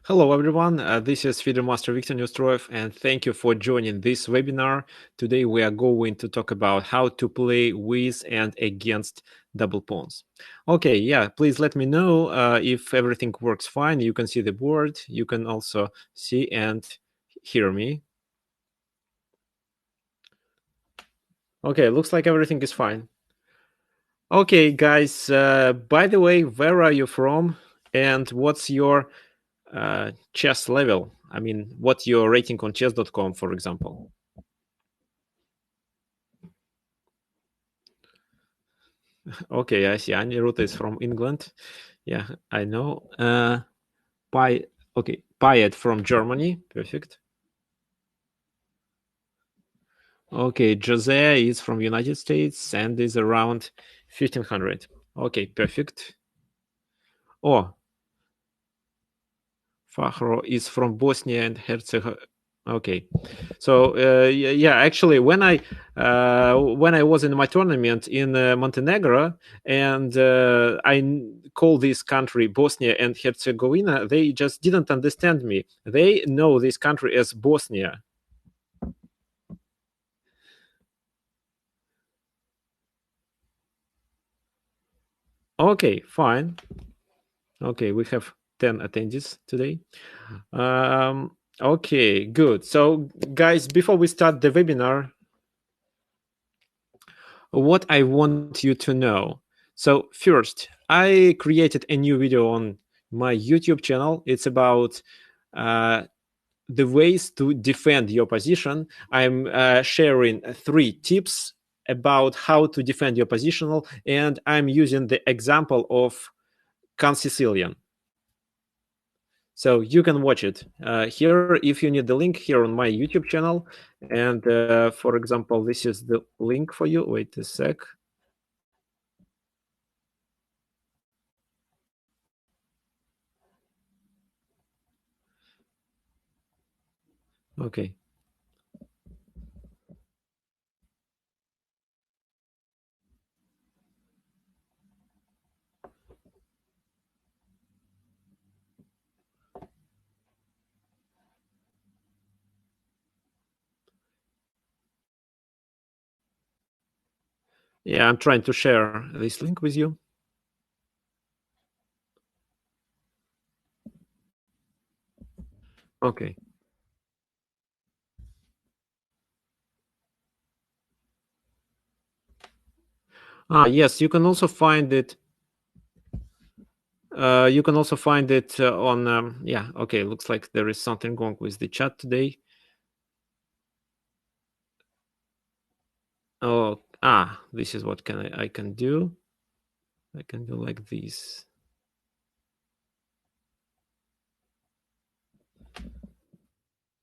Hello, everyone. This is Feeder Master Viktor Neustroev, and thank you for joining this webinar. Today, we are going to talk about how to play with and against double pawns. Okay, yeah, please let me know if everything works fine. You can see the board. You can also see and hear me. Okay, looks like everything is fine. Okay, guys, by the way, where are you from and what's your chess level? I mean, what's your rating on chess.com, for example? Okay, I see. Anirudh is from England. Yeah, I know. Payet from Germany. Perfect. Okay, Jose is from United States and is around 1500. Okay, perfect. Oh, Fahro is from Bosnia and Herzegovina. Okay, so yeah, actually, when I was in my tournament in Montenegro and call this country Bosnia and Herzegovina, they just didn't understand me. They know this country as Bosnia. Okay, fine. Okay, we have 10 attendees today. Okay, good. So, guys, before we start the webinar, what I want you to know. So first, I created a new video on my YouTube channel. It's about the ways to defend your position. I'm sharing 3 tips about how to defend your positional, and I'm using the example of Can Sicilian. So you can watch it here if you need the link here on my YouTube channel. And for example, this is the link for you. Wait a sec. Okay. Yeah, I'm trying to share this link with you. Okay. Yes, you can also find it. You can also find it on. Yeah. Okay. Looks like there is something wrong with the chat today. Oh. This is what I can do. I can do like this.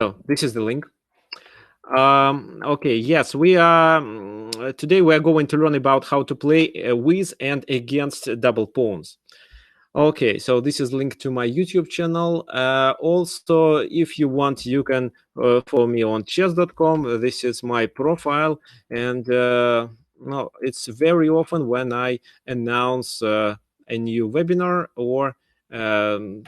Oh, this is the link. Okay. Yes, we are. Today we are going to learn about how to play with and against double pawns. Okay, so this is linked to my YouTube channel. Also, if you want, you can follow me on chess.com. This is my profile. And no, it's very often when I announce a new webinar or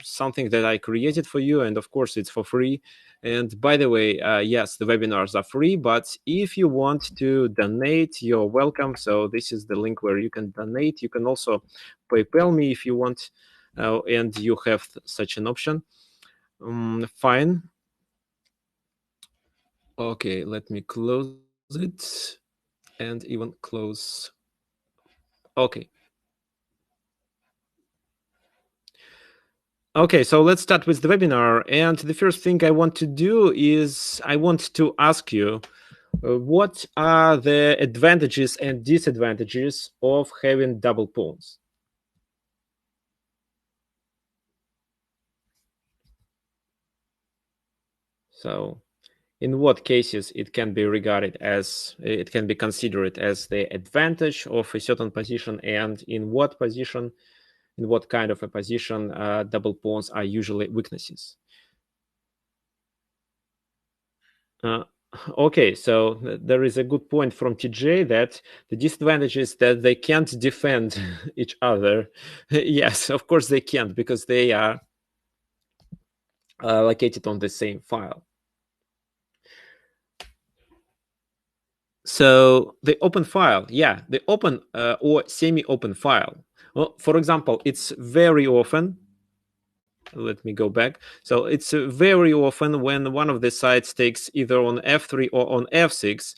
something that I created for you. And of course, it's for free. And by the way, yes, the webinars are free, but if you want to donate, you're welcome. So this is the link where you can donate. You can also PayPal me if you want, and you have such an option. Fine. Okay, let me close it and even close. Okay. Okay, so let's start with the webinar. And the first thing I want to do is I want to ask you, what are the advantages and disadvantages of having double pawns? So in what cases it can be considered as the advantage of a certain position, and in what kind of a position double pawns are usually weaknesses? Okay, so there is a good point from TJ that the disadvantage is that they can't defend each other. Yes, of course they can't, because they are located on the same file. So the open file, yeah, the open or semi-open file. Well, for example, it's very often, let me go back. So it's very often when one of the sides takes either on f3 or on f6,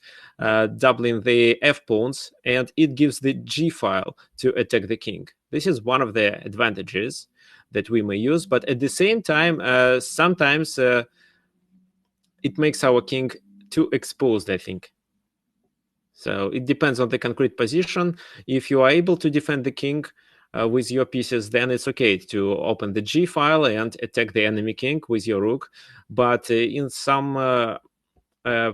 doubling the f pawns, and it gives the g file to attack the king. This is one of the advantages that we may use, but at the same time, sometimes it makes our king too exposed, I think. So it depends on the concrete position. If you are able to defend the king with your pieces, then it's okay to open the g file and attack the enemy king with your rook. But in some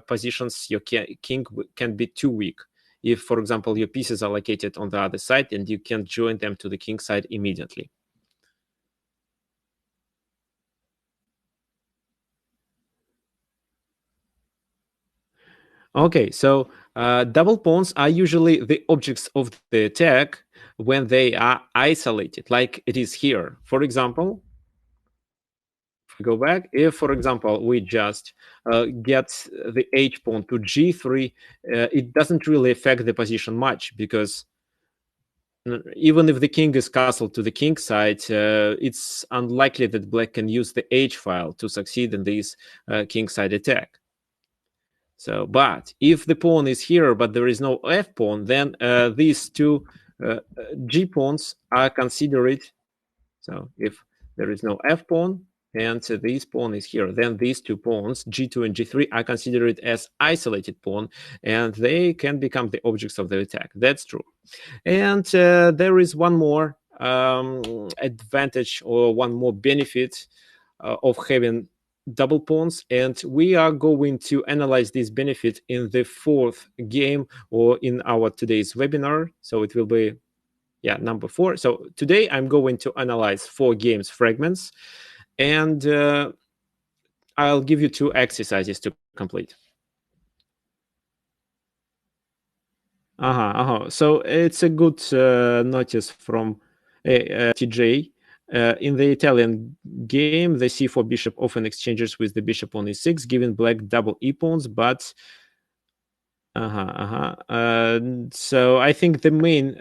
positions, your king can be too weak. If, for example, your pieces are located on the other side and you can't join them to the king side immediately. Okay, so double pawns are usually the objects of the attack when they are isolated, like it is here. For example, if we go back, if, for example, we just get the h pawn to g3, it doesn't really affect the position much because even if the king is castled to the king side, it's unlikely that black can use the h file to succeed in this king side attack. So, but if the pawn is here, but there is no f pawn, then these two g pawns are considered. So, if there is no f pawn and this pawn is here, then these two pawns, g2 and g3, are considered as isolated pawn, and they can become the objects of the attack. That's true. And there is one more advantage or one more benefit of having double pawns, and we are going to analyze this benefit in the fourth game or in our today's webinar. So it will be number 4. So today I'm going to analyze 4 games fragments, and I'll give you 2 exercises to complete. So it's a good notice from TJ. In the Italian game, the c4 bishop often exchanges with the bishop on e6, giving black double e pawns. But so I think the main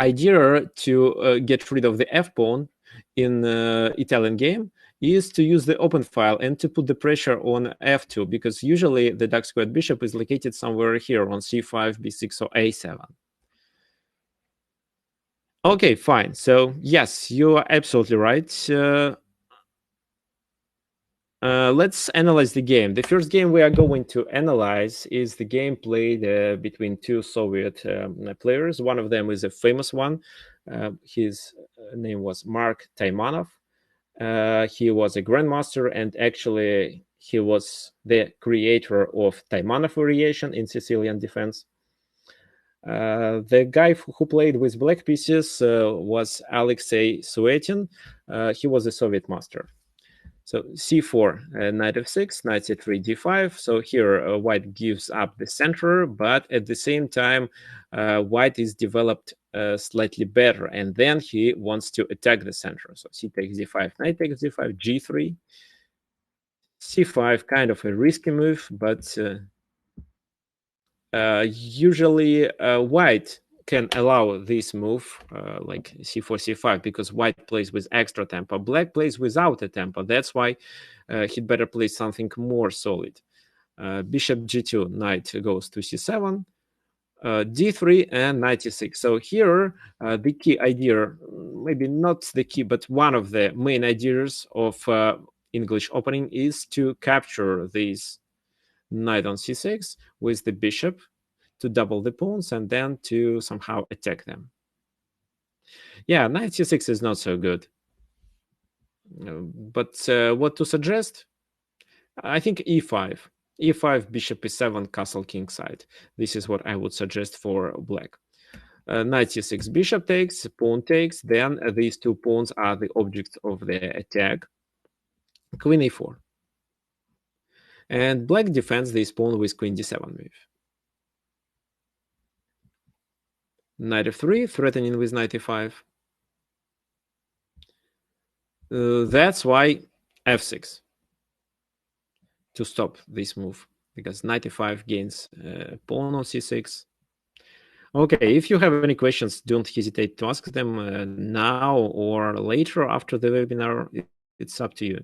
idea to get rid of the f pawn in Italian game is to use the open file and to put the pressure on f2, because usually the dark squared bishop is located somewhere here on c5, b6, or a7. Okay, fine. So yes, you are absolutely right. Let's analyze the game. The first game we are going to analyze is the game played between 2 Soviet players. One of them is a famous one. His name was Mark Taimanov. He was a grandmaster, and actually he was the creator of Taimanov variation in Sicilian defense. The guy who played with black pieces was Alexei Suetin. He was a Soviet master. So c4, knight f6, knight c3, d5. So here white gives up the center, but at the same time, white is developed slightly better, and then he wants to attack the center. So c takes d5, knight takes d5, g3, c5, kind of a risky move, but usually white can allow this move like c4, c5, because white plays with extra tempo. Black plays without a tempo. That's why he'd better play something more solid. Bishop g2, knight goes to c7, d3, and knight e6. So here, the key idea, maybe not the key, but one of the main ideas of English opening is to capture this knight on c6 with the bishop to double the pawns and then to somehow attack them. Yeah, knight c6 is not so good. But what to suggest? I think e5. e5, bishop e7, castle king side. This is what I would suggest for black. Knight c6, bishop takes, pawn takes. Then these two pawns are the objects of the attack. Queen e4. And black defends this pawn with queen d7 move. Knight f3, threatening with knight e5. That's why f6 to stop this move, because knight e5 gains pawn on c6. Okay, if you have any questions, don't hesitate to ask them now or later after the webinar. It's up to you.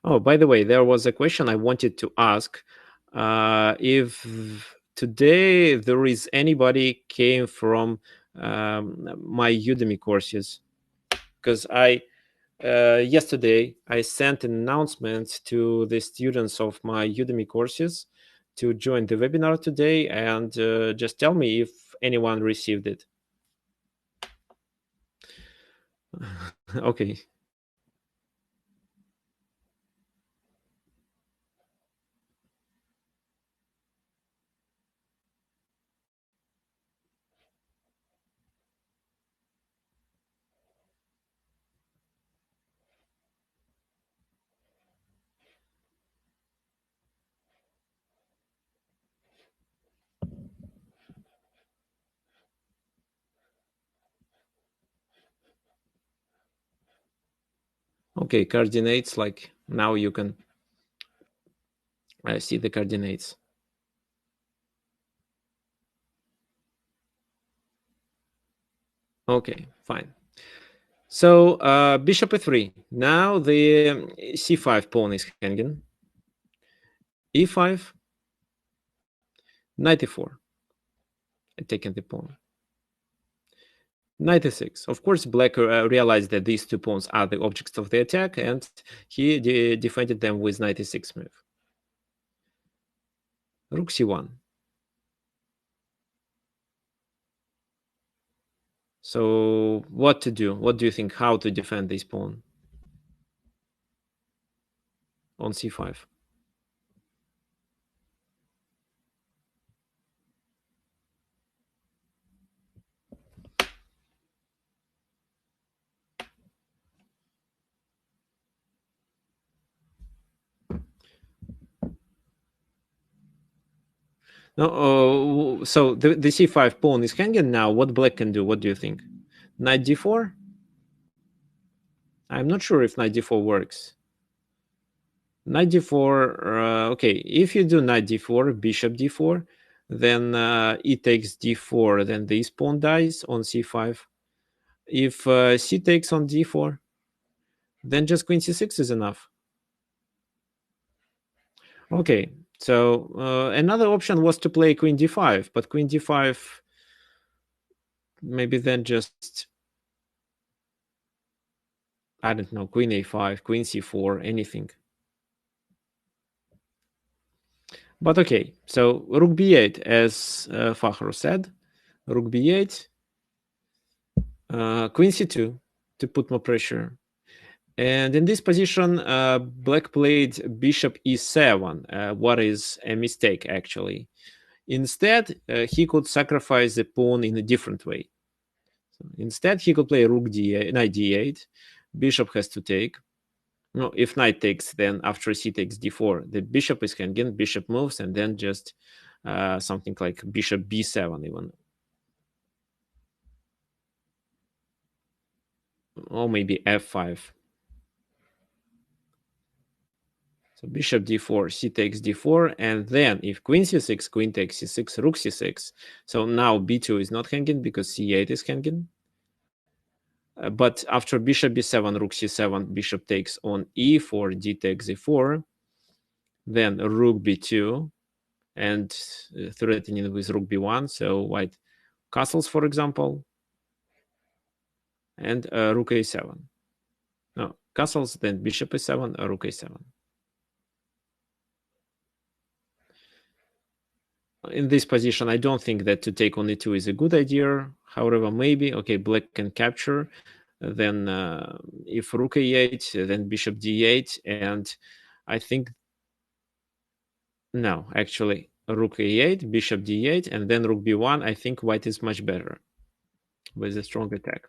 Oh, by the way, there was a question I wanted to ask. If today there is anybody came from my Udemy courses, because yesterday I sent an announcement to the students of my Udemy courses to join the webinar today, and just tell me if anyone received it. Okay. Okay, coordinates, like now you can see the coordinates. Okay, fine. So bishop e3. Now the c5 pawn is hanging. e5, knight e4, taking the pawn. Knight e6. Of course, black realized that these two pawns are the objects of the attack, and he defended them with knight e6 move. Rook c1. So what to do? What do you think? How to defend this pawn on c5? No, so the c5 pawn is hanging now. What black can do? What do you think? Knight d4? I'm not sure if knight d4 works. Knight d4, okay, if you do knight d4, bishop d4, then e takes d4, then this pawn dies on c5. If c takes on d4, then just queen c6 is enough. Okay, so another option was to play queen d5, but queen d5, maybe then just, I don't know, queen a5, queen c4, anything. But okay, so rook b8, as Fakhro said, rook b8, queen c2 to put more pressure. And in this position, black played bishop e7, what is a mistake, actually. Instead, he could sacrifice the pawn in a different way. So instead, he could play rook d8, knight d8, bishop has to take. No, if knight takes, then after c takes d4, the bishop is hanging, bishop moves, and then just something like bishop b7 even. Or maybe f5. So bishop d4, c takes d4, and then if queen c6, queen takes c6, rook c6. So now b2 is not hanging because c8 is hanging. But after bishop b7, rook c7, bishop takes on e4, d takes e4, then rook b2, and threatening with rook b1. So white castles, for example, and rook a7. No, castles, then bishop a7, rook a7. In this position, I don't think that to take on e2 is a good idea. However, maybe, okay, black can capture. Then if rook a8, then bishop d8. And I think, no, actually, rook a8, bishop d8, and then rook b1. I think white is much better with a strong attack.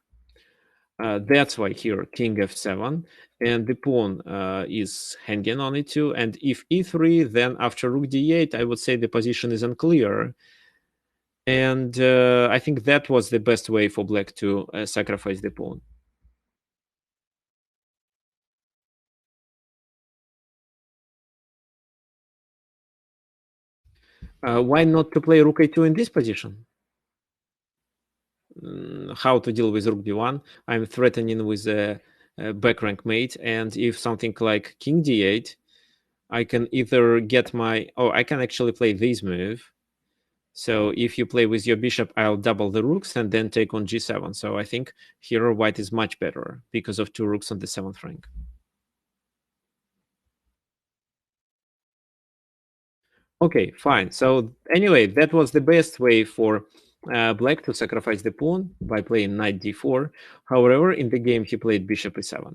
That's why here king f7, and the pawn is hanging on e2. And if e3, then after rook d8, I would say the position is unclear. And I think that was the best way for black to sacrifice the pawn. Why not to play rook a2 in this position? How to deal with rook b1? I'm threatening with a back rank mate, and if something like king d8, I can either get my... Oh, I can actually play this move. So if you play with your bishop, I'll double the rooks and then take on g7. So I think here white is much better because of two rooks on the 7th rank. Okay, fine. So anyway, that was the best way for black to sacrifice the pawn by playing knight d4. However, in the game, he played bishop e7.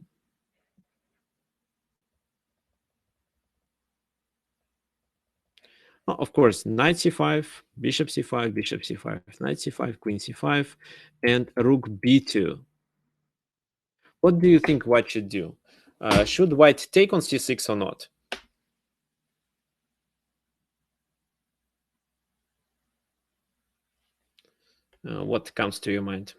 Of course, knight c5, bishop c5, bishop c5, knight c5, queen c5, and rook b2. What do you think white should do? Should white take on c6 or not? What comes to your mind?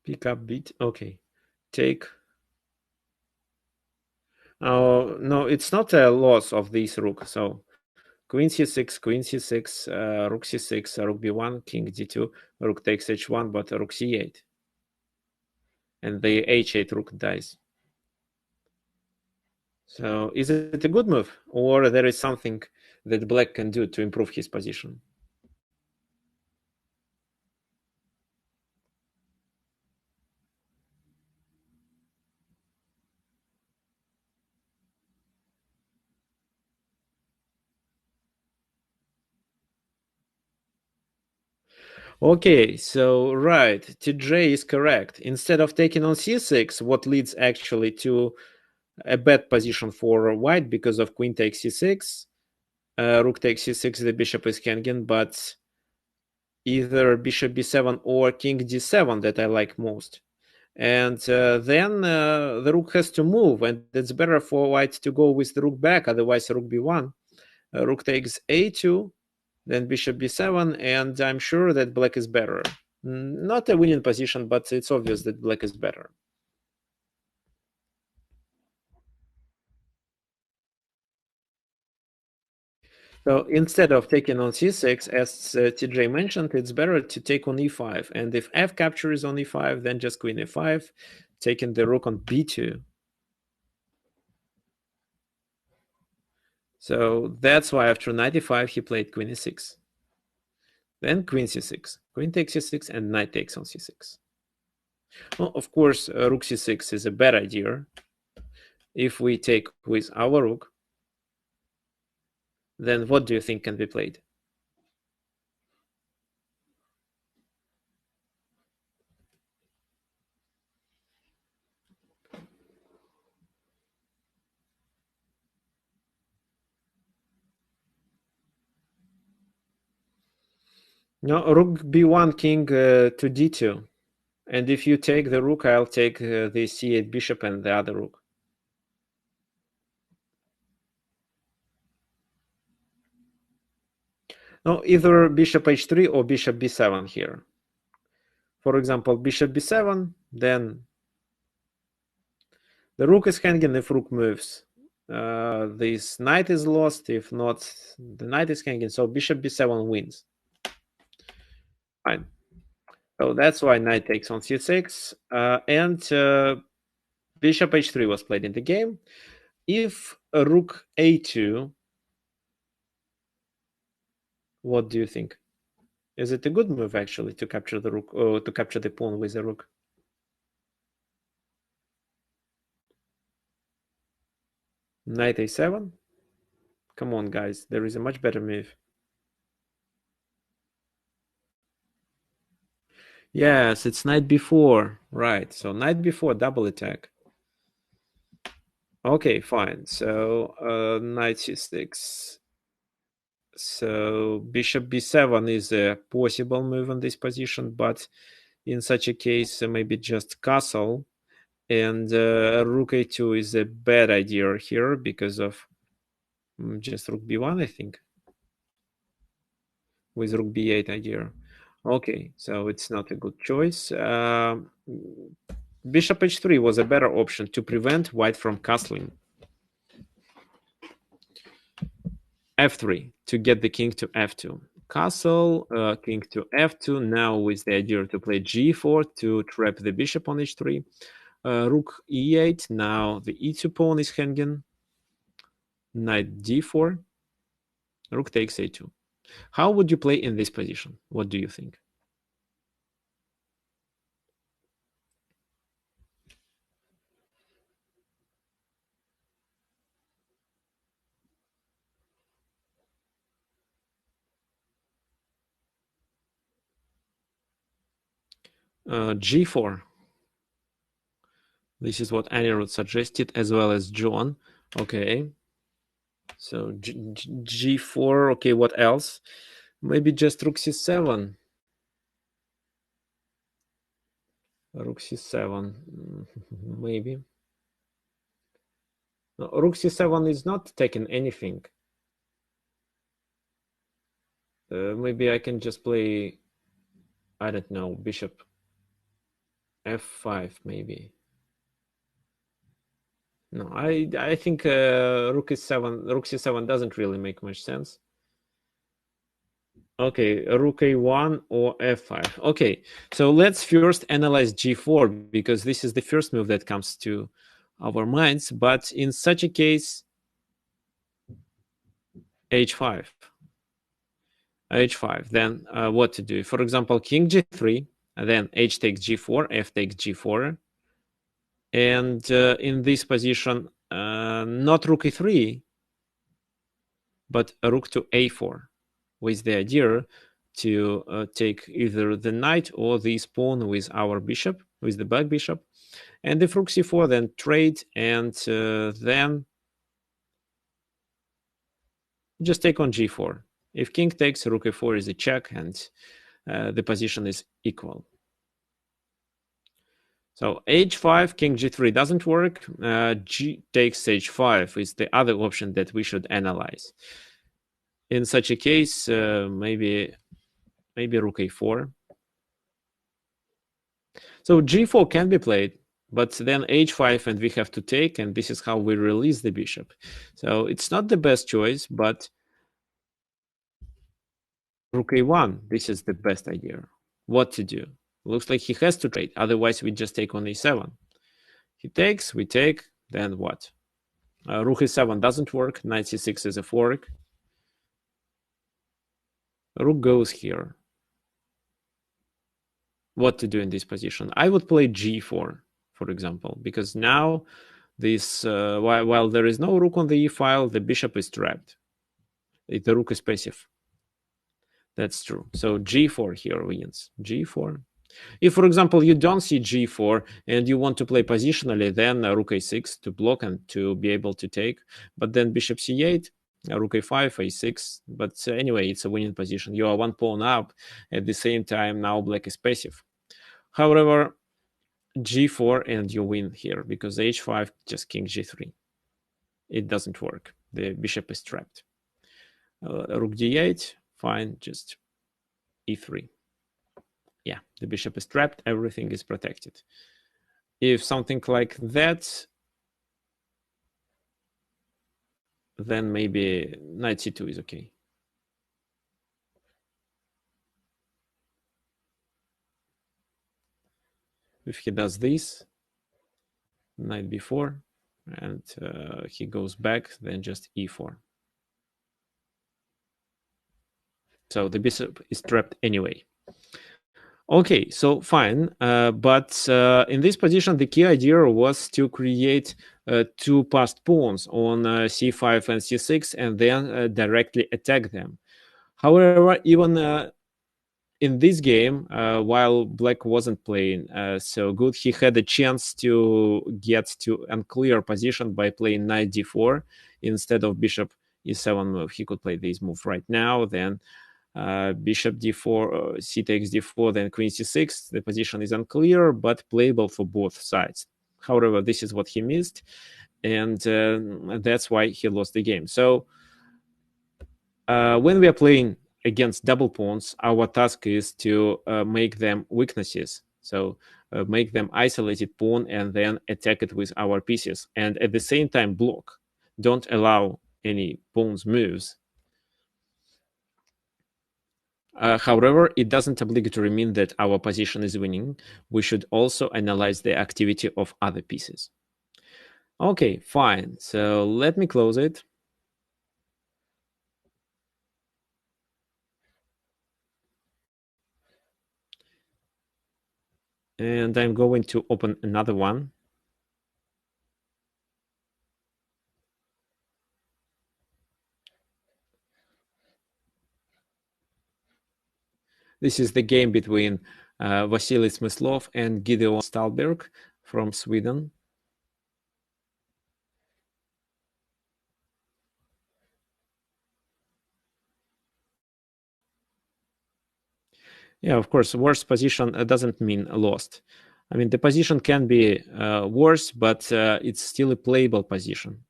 Pick up beat. Okay. Take. No, it's not a loss of this rook. So queen c6, queen c6, rook c6, rook b1, king d2, rook takes h1, but rook c8. And the h8 rook dies. So is it a good move? Or there is something that black can do to improve his position? Okay, so right, TJ is correct. Instead of taking on c6, what leads actually to a bad position for white because of queen takes c6, rook takes c6, the bishop is hanging, but either bishop b7 or king d7 that I like most. And then the rook has to move, and it's better for white to go with the rook back, otherwise rook b1. Rook takes a2, then bishop b7, and I'm sure that black is better. Not a winning position, but it's obvious that black is better. So instead of taking on c6, as TJ mentioned, it's better to take on e5. And if f captures on e5, then just queen e5, taking the rook on b2. So that's why after knight e5, he played queen e6. Then queen c6, queen takes c6, and knight takes on c6. Well, of course, rook c6 is a bad idea. If we take with our rook, then what do you think can be played? No, rook b1, king to d2. And if you take the rook, I'll take the c8 bishop and the other rook. No, either bishop h3 or bishop b7 here. For example, bishop b7, then the rook is hanging if rook moves. This knight is lost. If not, the knight is hanging. So bishop b7 wins. Fine. So that's why knight takes on c6. And bishop h3 was played in the game. If rook a2, what do you think? Is it a good move actually to capture the rook or to capture the pawn with the rook? Knight a7? Come on, guys. There is a much better move. Yes, it's knight b4. Right. So knight b4, double attack. Okay, fine. So knight c6. So bishop b7 is a possible move in this position, but in such a case, maybe just castle. And rook a2 is a bad idea here because of Just rook b1, I think, with rook b8 idea. Okay, so it's not a good choice. Bishop h3 was a better option to prevent white from castling. f3 to get the king to f2. Castle, king to f2. Now with the idea to play g4 to trap the bishop on h3. Rook e8. Now the e2 pawn is hanging. Knight d4. Rook takes a2. How would you play in this position? What do you think? G4. This is what Anirudh suggested, as well as John. Okay. So G4. Okay, what else? Maybe just rook c7. Rook c7. Maybe. No, rook c7 is not taking anything. Maybe I can just play, I don't know, bishop f5 maybe. No, I think rook c7 doesn't really make much sense. Okay, rook a1 or f5. Okay, so let's first analyze g4, because this is the first move that comes to our minds. But in such a case, h5. h5. Then what to do? For example, king g3, and then h takes g4, f takes g4. And in this position, not rook e3, but rook to a4, with the idea to take either the knight or this pawn with our bishop, with the black bishop. And if rook c4, then trade, and then just take on g4. If king takes, rook a4 is a check, and the position is equal. So h5, king g3 doesn't work. G takes h5 is the other option that we should analyze. In such a case, maybe rook a4. So g4 can be played, but then h5 and we have to take, and this is how we release the bishop. So it's not the best choice, but rook a1, this is the best idea. What to do? Looks like he has to trade, otherwise we just take on a7. He takes, we take, then what? Rook a7 doesn't work, knight c6 is a fork. Rook goes here. What to do in this position? I would play g4, for example, because now this while there is no rook on the e file, the bishop is trapped. The rook is passive. That's true. So g4 here wins. G4. If, for example, you don't see g4 and you want to play positionally, then rook a6 to block and to be able to take. But then bishop c8, rook a5, a6. But anyway, it's a winning position. You are one pawn up. At the same time, now black is passive. However, g4 and you win here, because h5, just king g3. It doesn't work. The bishop is trapped. Rook d8, fine, just e3. Yeah, the bishop is trapped, everything is protected. If something like that, then maybe knight c2 is okay. If he does this, knight b4, and he goes back, then just e4. So the bishop is trapped anyway. Okay, so fine. But in this position, the key idea was to create two passed pawns on c5 and c6, and then directly attack them. However, even in this game, while black wasn't playing so good, he had a chance to get to unclear position by playing knight d4 instead of bishop e7 move. He could play this move right now, then bishop d4, c takes d4, then queen c6. The position is unclear, but playable for both sides. However, this is what he missed, and that's why he lost the game. So When we are playing against double pawns, our task is to make them weaknesses. So make them isolated pawn and then attack it with our pieces. And at the same time, block. Don't allow any pawns moves. However, it doesn't obligatory mean that our position is winning. We should also analyze the activity of other pieces. Okay, fine. So let me close it. And I'm going to open another one. This is the game between Vasily Smyslov and Gideon Stalberg from Sweden. Yeah, of course, worse position doesn't mean lost. I mean, the position can be worse, but it's still a playable position.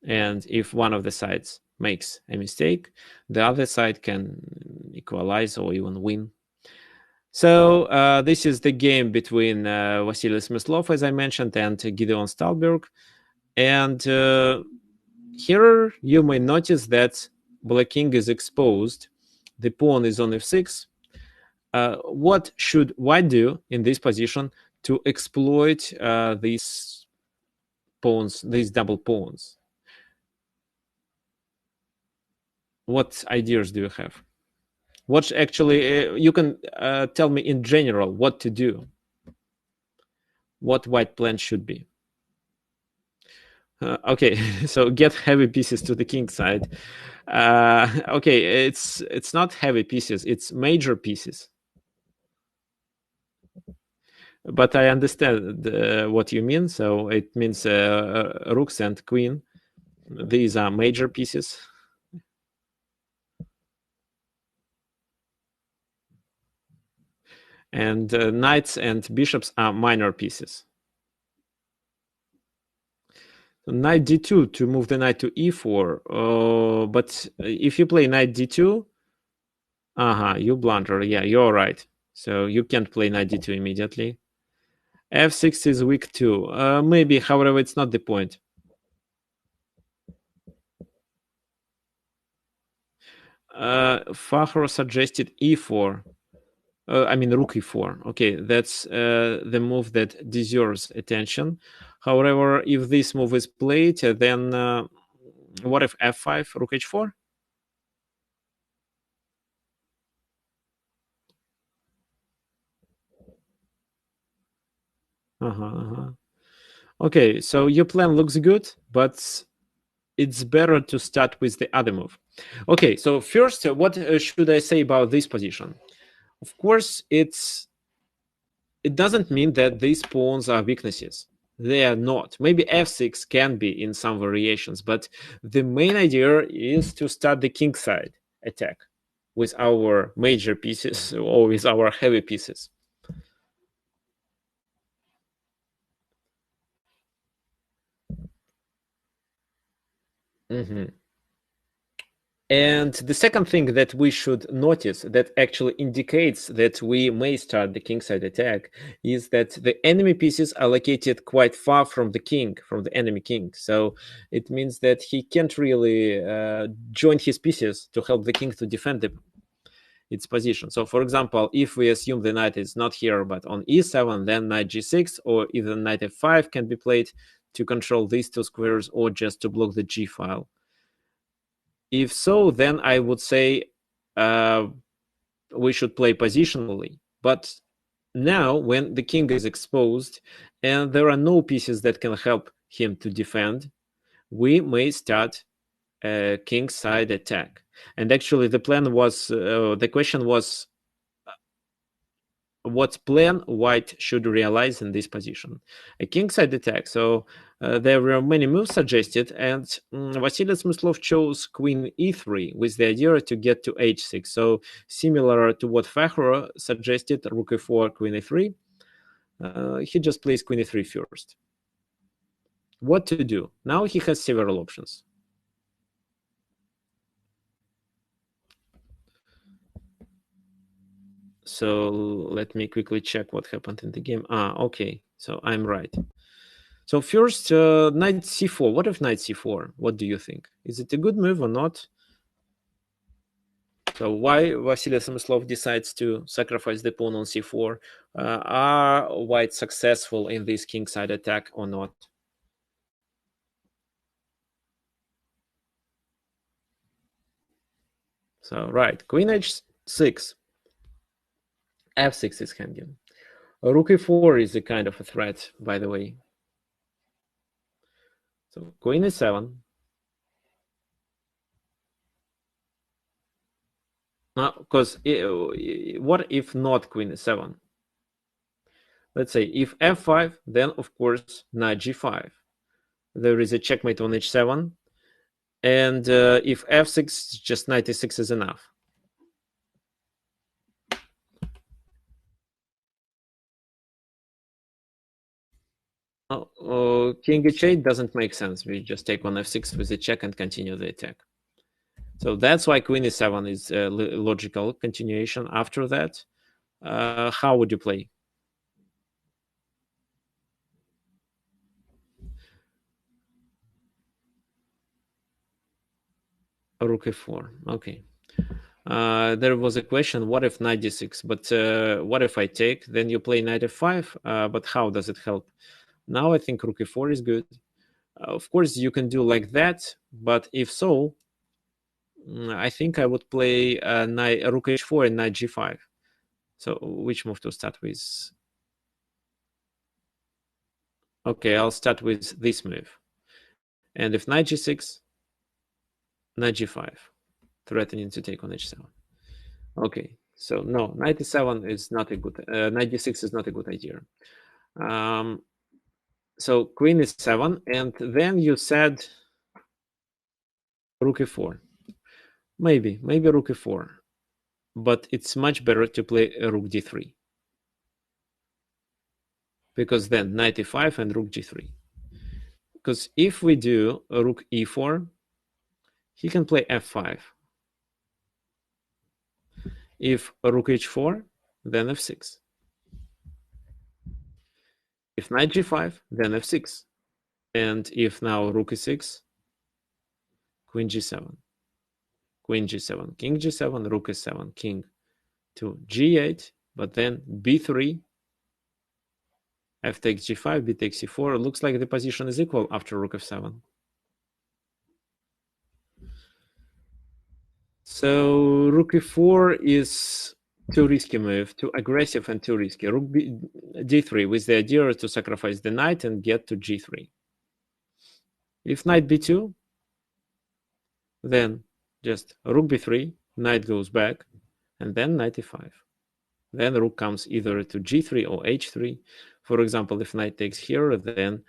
And if one of the sides makes a mistake, the other side can equalize or even win. So this is the game between Vasily Smyslov, as I mentioned, and Gideon Stalberg. And here you may notice that Black King is exposed. The pawn is on f6. What should White do in this position to exploit these pawns, these double pawns? What ideas do you have? What actually you can tell me in general what to do? What White plan should be? Okay, so get heavy pieces to the king side. Okay, it's not heavy pieces; it's major pieces. But I understand what you mean. So it means rooks and queen. These are major pieces. And knights and bishops are minor pieces. So knight d2 to move the knight to e4. But if you play knight d2, you blunder. Yeah, you're right. So you can't play knight d2 immediately. f6 is weak too. Maybe, however, it's not the point. Fahro suggested e4. I mean, rook e4. Okay, that's the move that deserves attention. However, if this move is played, then what if f5, rook h4? Okay, so your plan looks good, but it's better to start with the other move. Okay, so first, what should I say about this position? Of course, it doesn't mean that these pawns are weaknesses. They are not. Maybe f6 can be in some variations, but the main idea is to start the king side attack with our major pieces or with our heavy pieces. And the second thing that we should notice that actually indicates that we may start the kingside attack is that the enemy pieces are located quite far from the king, from the enemy king. So it means that he can't really join his pieces to help the king to defend its position. So for example, if we assume the knight is not here but on e7, then knight g6 or even knight f5 can be played to control these two squares or just to block the g file. If so, then I would say we should play positionally. But now, when the king is exposed and there are no pieces that can help him to defend, we may start a king side attack. And actually, the plan was the question was what plan White should realize in this position. A kingside attack. So there were many moves suggested, and Vasily Smyslov chose queen e3 with the idea to get to h6. So similar to what Fahro suggested, rook e4, queen e3. He just plays queen e3 first. what to do. Now he has several options. So let me quickly check what happened in the game. Okay, so I'm right. So first, knight c4. What if knight c4? What do you think? Is it a good move or not? So why Vasily Samyslov decides to sacrifice the pawn on c4? Are white successful in this kingside attack or not? So right, queen h6. f6 is hanging. Rook e4 is a kind of a threat, by the way. So queen e7. Because what if not queen e7? Let's say if f5, then of course knight g5. There is a checkmate on h7. And if f6, just knight e6 is enough. King h8 doesn't make sense. We just take on f6 with a check and continue the attack. So that's why queen e7 is a logical continuation. After that, how would you play? Rook e4. Okay. There was a question, what if knight d6? But what if I take? Then you play knight f5, but how does it help? Now I think rook e4 is good. Of course, you can do like that, but if so, I think I would play rook h4 and knight g5. So which move to start with? Okay, I'll start with this move. And if knight g6, knight g5, threatening to take on h7. Okay, so no, knight e7 is not a good, knight d6 is not a good idea. So queen e7, and then you said rook e4. Maybe rook e4, but it's much better to play rook d3. Because then knight e5 and rook g3. Because if we do rook e4, he can play f5. If rook h4, then f6. If knight g5, then f6. And if now rook e6, queen g7. Queen g7, king g7, rook e7, king to g8, but then b3, f takes g5, b takes c4. Looks like the position is equal after rook f7. So rook e4 is too risky move, too aggressive and too risky. Rook d3 with the idea to sacrifice the knight and get to g3. If knight b2, then just rook b3, knight goes back, and then knight e5. Then rook comes either to g3 or h3. For example, if knight takes here, then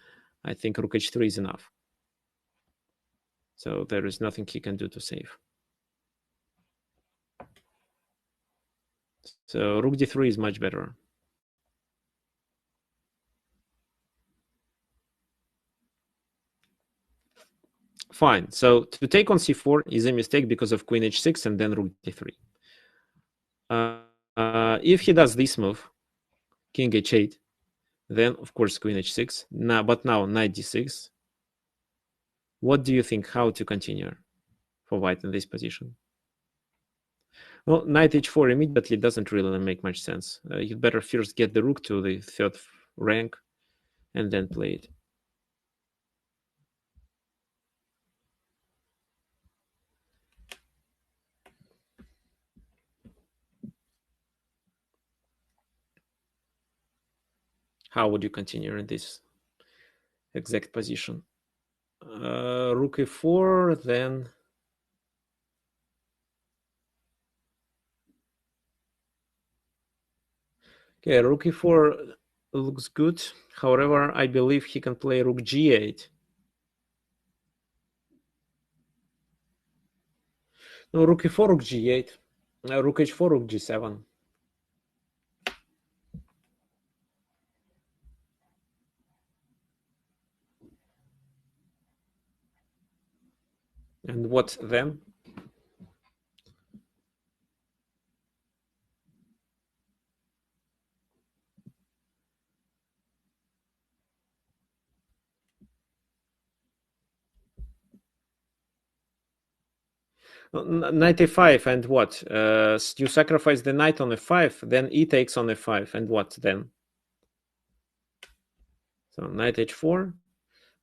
I think rook h3 is enough. So there is nothing he can do to save. So rook d3 is much better. Fine. So to take on c4 is a mistake because of queen h6 and then rook d3. If he does this move, king h8, then of course queen h6. But now knight d6. What do you think? How to continue for white in this position? Well, knight h4 immediately doesn't really make much sense. You'd better first get the rook to the third rank and then play it. How would you continue in this exact position? Rook e4, then okay, rook e4 looks good. However, I believe he can play rook g8. No, rook e4, rook g8. Rook h4, rook g7. And what then? Knight a5 and what? You sacrifice the knight on a5, then e takes on a5, and what then? So knight h4.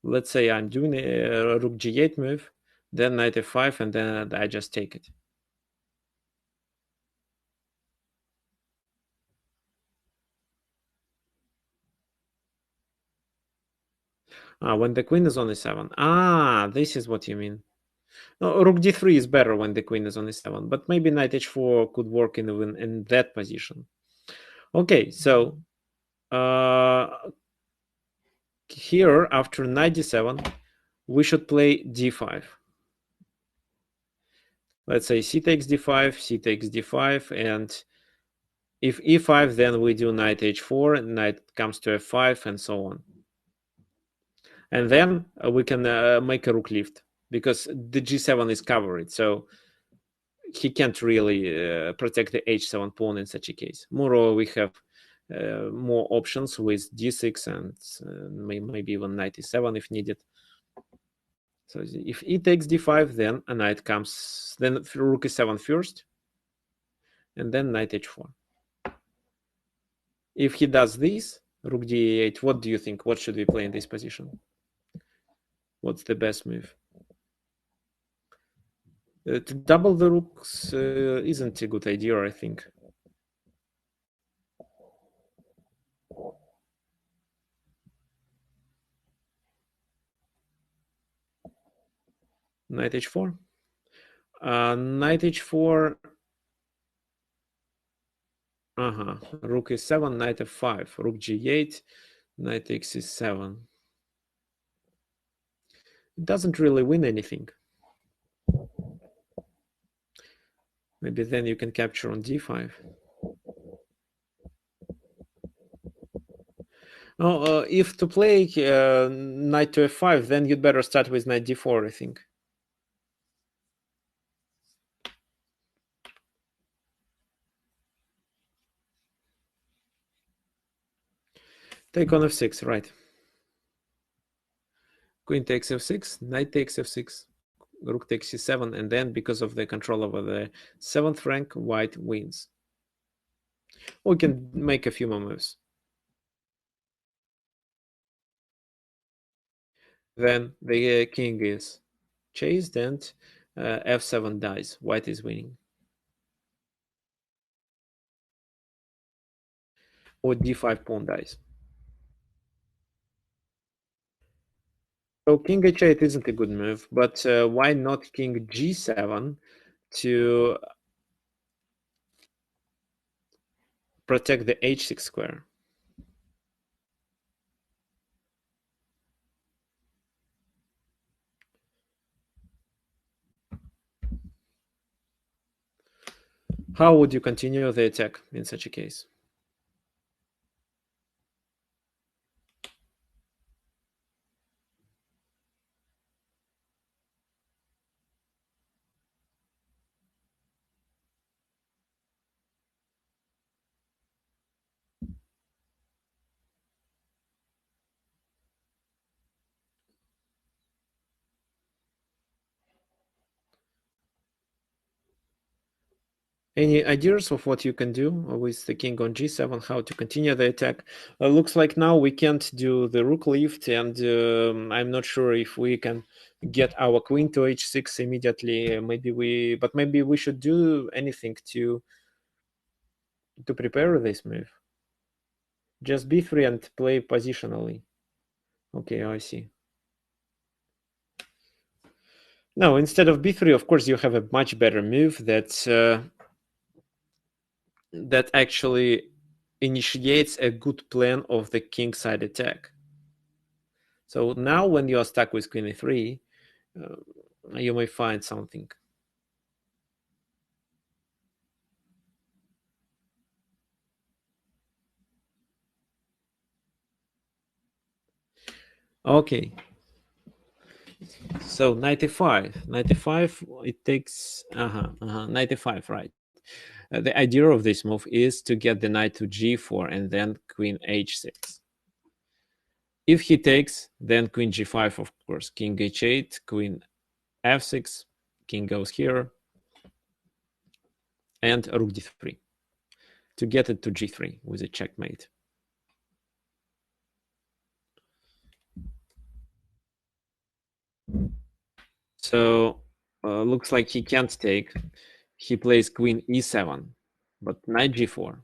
Let's say I'm doing a rook g8 move, then knight f5, and then I just take it. When the queen is on e7. This is what you mean. No, rook d3 is better when the queen is on e7, but maybe knight h4 could work in that position. Okay, so here after knight d7, we should play d5. Let's say c takes d5, c takes d5, and if e5, then we do knight h4, knight comes to f5, and so on. And then we can make a rook lift, because the g7 is covered, so he can't really protect the h7 pawn in such a case. Moreover, we have more options with d6 and maybe even knight e7 if needed. So if e takes d5, then a knight comes, then rook e7 first, and then knight h4. If he does this, rook d8, what do you think? What should we play in this position? What's the best move? To double the rooks isn't a good idea, I think. Knight h4. Knight h4. Rook e7, knight f5, rook g8, knight takes e7. It doesn't really win anything. Maybe then you can capture on d5. Oh, if to play knight to f5, then you'd better start with knight d4, I think. Take on f6, right. Queen takes f6, knight takes f6, rook takes c7, and then because of the control over the 7th rank, white wins. We can make a few more moves. Then the king is chased and f7 dies. White is winning. Or d5 pawn dies. So king h8 isn't a good move, but why not king g7 to protect the h6 square? How would you continue the attack in such a case? Any ideas of what you can do with the king on g7, how to continue the attack? Looks like now we can't do the rook lift, and I'm not sure if we can get our queen to h6 immediately. Maybe we should do anything to prepare this move. Just b3 and play positionally. Okay, I see. Now, instead of b3, of course, you have a much better move that actually initiates a good plan of the king side attack. So now when you are stuck with queen e3, you may find something. Okay. So 95, it takes 95, right? The idea of this move is to get the knight to g4 and then queen h6. If he takes, then queen g5, of course, king h8, queen f6, king goes here, and rook d3 to get it to g3 with a checkmate. So looks like he can't take. He plays queen e7, but knight g4.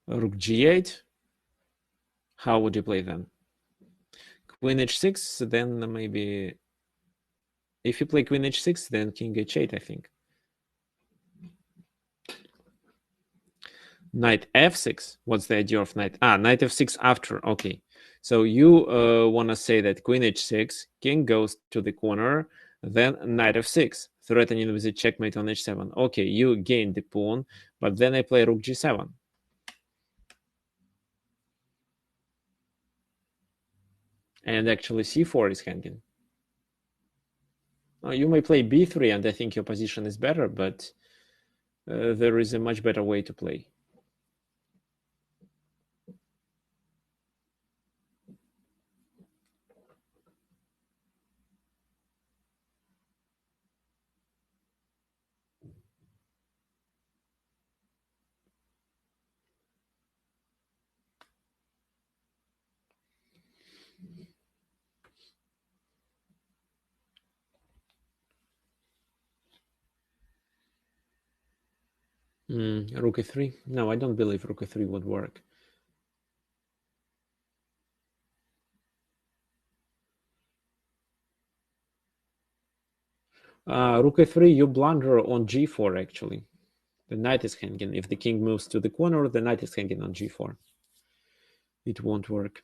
Rook g8. How would you play then? Queen h6, then maybe... If you play queen h6, then king h8, I think. Knight f6. What's the idea of knight? Knight f6 after. Okay. So you want to say that queen h6, king goes to the corner, then knight f6, threatening with a checkmate on h7. Okay, you gain the pawn, but then I play rook g7. And actually c4 is hanging. You may play b3, and I think your position is better, but there is a much better way to play. Rook e3? No, I don't believe rook e3 would work. Rook e3, you blunder on g4, actually. The knight is hanging. If the king moves to the corner, the knight is hanging on g4. It won't work.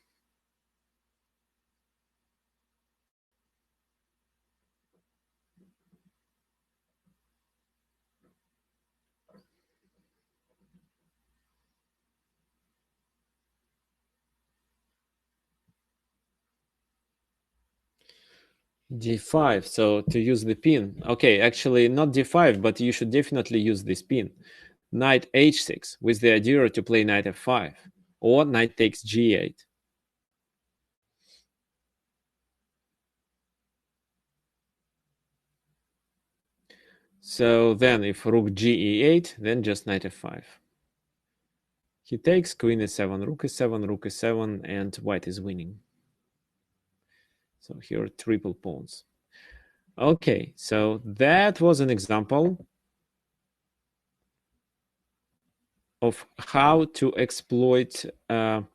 d5, so to use the pin. Okay, actually not d5, but you should definitely use this pin. Knight h6 with the idea to play knight f5, or knight takes g8. So then if rook ge8, then just knight f5. He takes queen e7, rook e7, rook e7, and white is winning. So here triple pawns. Okay, so that was an example of how to exploit two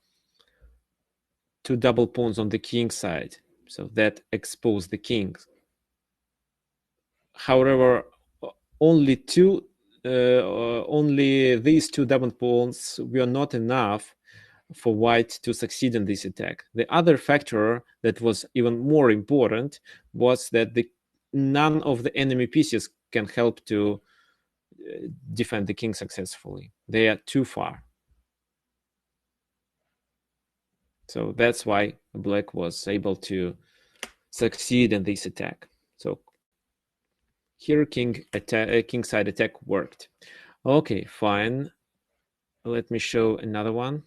double pawns on the king side. So that expose the kings. However, only these two double pawns were not enough for white to succeed in this attack. The other factor that was even more important was that none of the enemy pieces can help to defend the king successfully. They are too far. So that's why black was able to succeed in this attack. So here king side attack worked. Okay, fine. Let me show another one.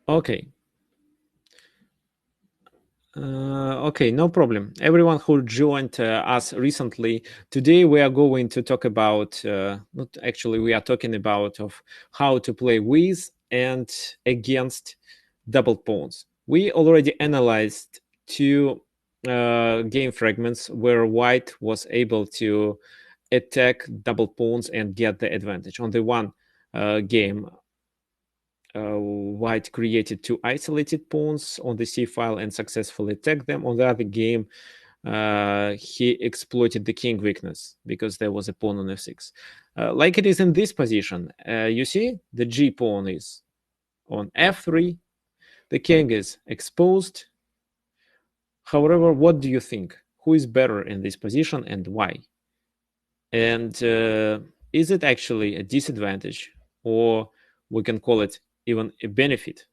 Okay. Okay, no problem. Everyone who joined us recently, today we are going to talk about, not actually, we are talking about of how to play with and against double pawns. We already analyzed two game fragments where white was able to attack double pawns and get the advantage. On the one game, white created two isolated pawns on the c file and successfully attacked them. On the other game, he exploited the king weakness because there was a pawn on f6. Like it is in this position, you see the g pawn is on f3, the king is exposed. However, what do you think? Who is better in this position and why? And is it actually a disadvantage, or we can call it even a benefit?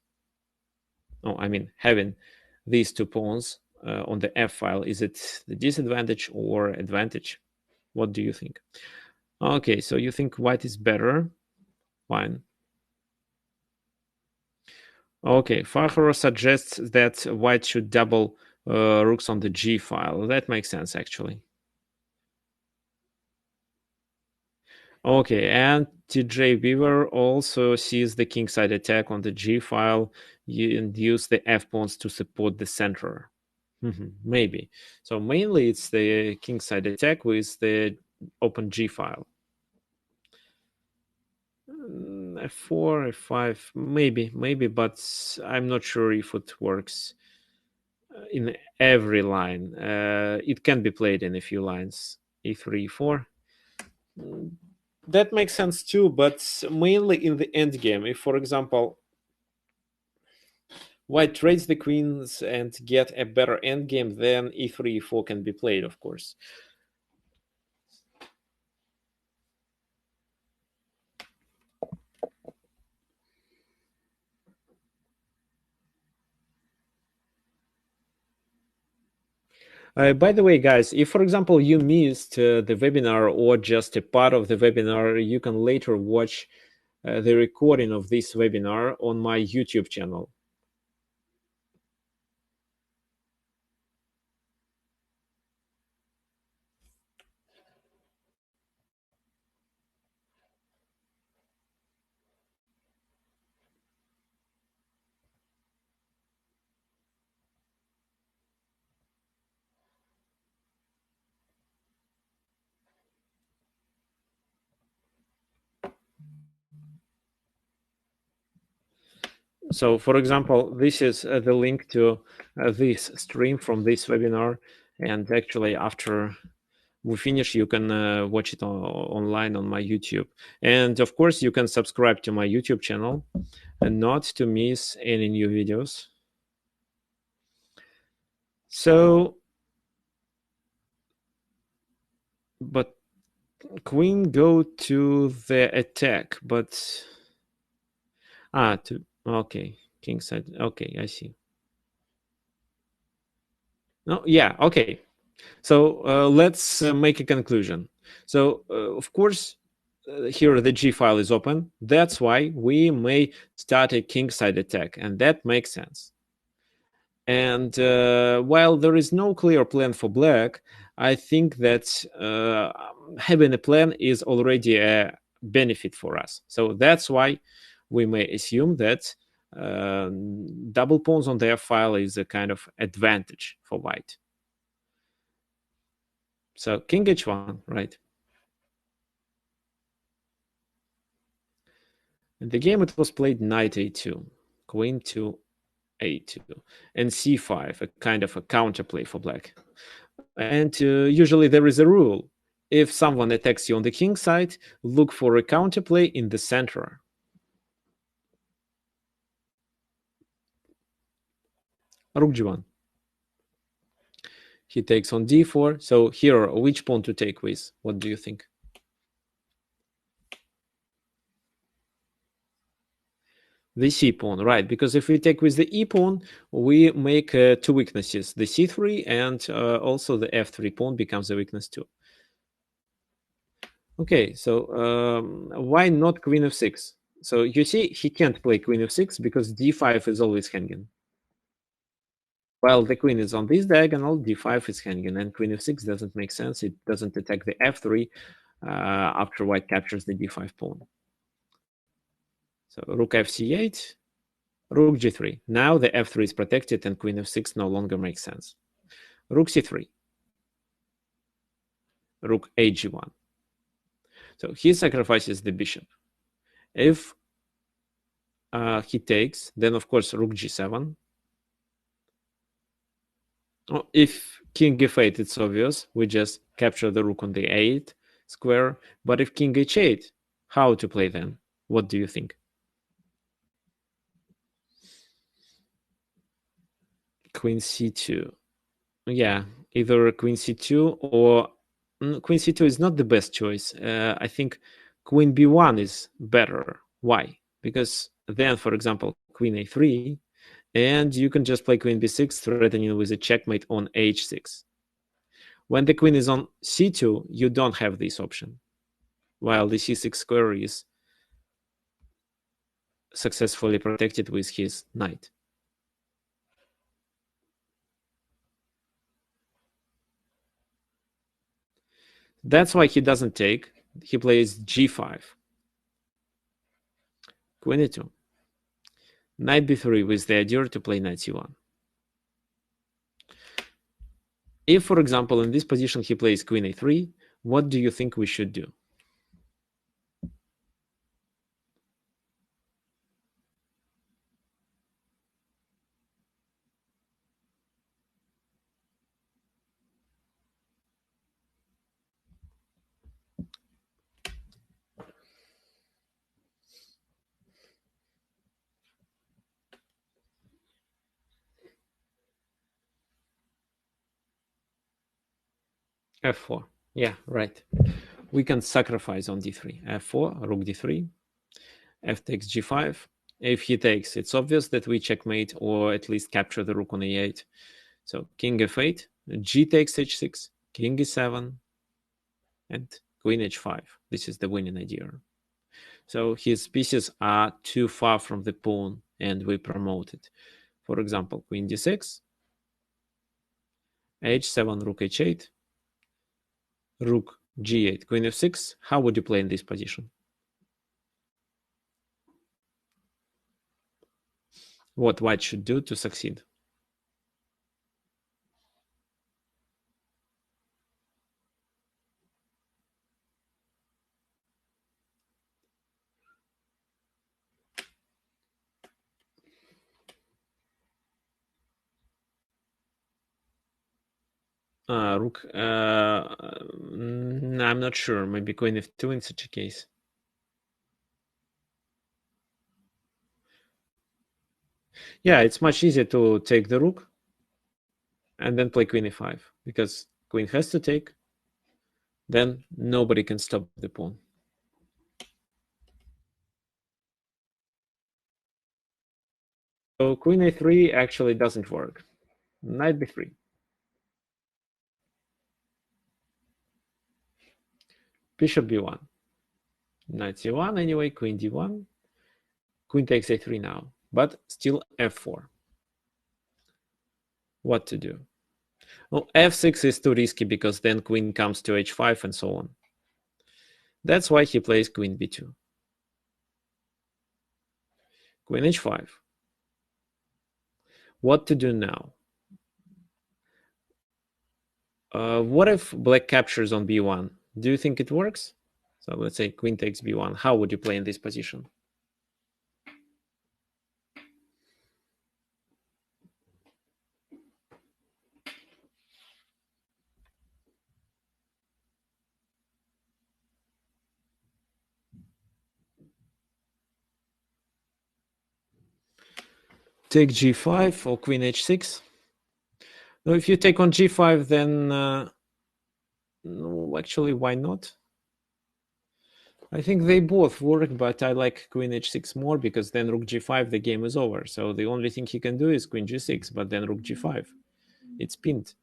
No, I mean, having these two pawns on the f file, is it the disadvantage or advantage? What do you think? Okay, so you think white is better. Fine. Okay, Fahro suggests that white should double rooks on the g file. That makes sense, actually. Okay, and TJ Beaver also sees the kingside attack on the g file and use the f pawns to support the center. Maybe. So mainly it's the kingside attack with the open g file. F4, F5, maybe, but I'm not sure if it works in every line. It can be played in a few lines. E3, E4. That makes sense too, but mainly in the end game. If, for example, white trades the queens and get a better end game, then E3, E4 can be played, of course. By the way, guys, if, for example, you missed the webinar or just a part of the webinar, you can later watch the recording of this webinar on my YouTube channel. So, for example, this is the link to this stream from this webinar. And actually, after we finish, you can watch it online on my YouTube. And of course, you can subscribe to my YouTube channel and not to miss any new videos. So, but queen go to the attack, but okay, king side. Okay, I see. No, yeah, okay. So let's make a conclusion. So of course, here the G file is open. That's why we may start a king side attack, and that makes sense. And while there is no clear plan for black, I think that having a plan is already a benefit for us. So that's why we may assume that double pawns on their file is a kind of advantage for white. So king h1, right? In the game, it was played knight a2, queen to a2, and c5, a kind of a counterplay for black. And usually there is a rule. If someone attacks you on the king side, look for a counterplay in the center. Rook g1. He takes on d4. So here, which pawn to take with? What do you think? The c pawn, right? Because if we take with the e pawn, we make two weaknesses: the c3 and also the f3 pawn becomes a weakness too. Okay, so why not queen f6? So you see, he can't play queen f6 because d5 is always hanging. While the queen is on this diagonal, d5 is hanging, and queen f6 doesn't make sense. It doesn't attack the f3 after white captures the d5 pawn. So rook fc8, rook g3. Now the f3 is protected and queen f6 no longer makes sense. Rook c3, rook ag1. So he sacrifices the bishop. If he takes. Then, of course, rook g7. Oh, if king f8, it's obvious. We just capture the rook on the 8 square. But if king h8, how to play then? What do you think? Queen c2. Yeah, either queen c2 or queen c2 is not the best choice. I think queen b1 is better. Why? Because then, for example, queen a3, and you can just play queen b6, threatening with a checkmate on h6. When the queen is on c2, you don't have this option, while the c6 square is successfully protected with his knight. That's why he doesn't take. He plays g5. Queen e2. Knight b3 with the idea to play knight c1. If, for example, in this position he plays queen a3, what do you think we should do? f4. Yeah, right. We can sacrifice on d3. f4, rook d3, f takes g5. If he takes, it's obvious that we checkmate or at least capture the rook on e8. So king f8, g takes h6, king e7, and queen h5. This is the winning idea. So his pieces are too far from the pawn, and we promote it. For example, queen d6, h7, rook h8, rook g8, queen f6. How would you play in this position? What white should do to succeed? Rook. I'm not sure. Maybe queen f2 in such a case. Yeah, it's much easier to take the rook and then play queen e5 because queen has to take. Then nobody can stop the pawn. So queen a3 actually doesn't work. Knight b3. Bishop b1. Knight c1 anyway, queen d1. Queen takes a3 now, but still f4. What to do? Well, f6 is too risky because then queen comes to h5 and so on. That's why he plays queen b2. Queen h5. What to do now? What if black captures on b1? Do you think it works? So let's say queen takes b1. How would you play in this position? Take g5 or queen h6. No, if you take on g5, then no, actually, why not? I think they both work, but I like queen h6 more because then rook g5, the game is over. So the only thing he can do is queen g6, but then rook g5. It's pinned.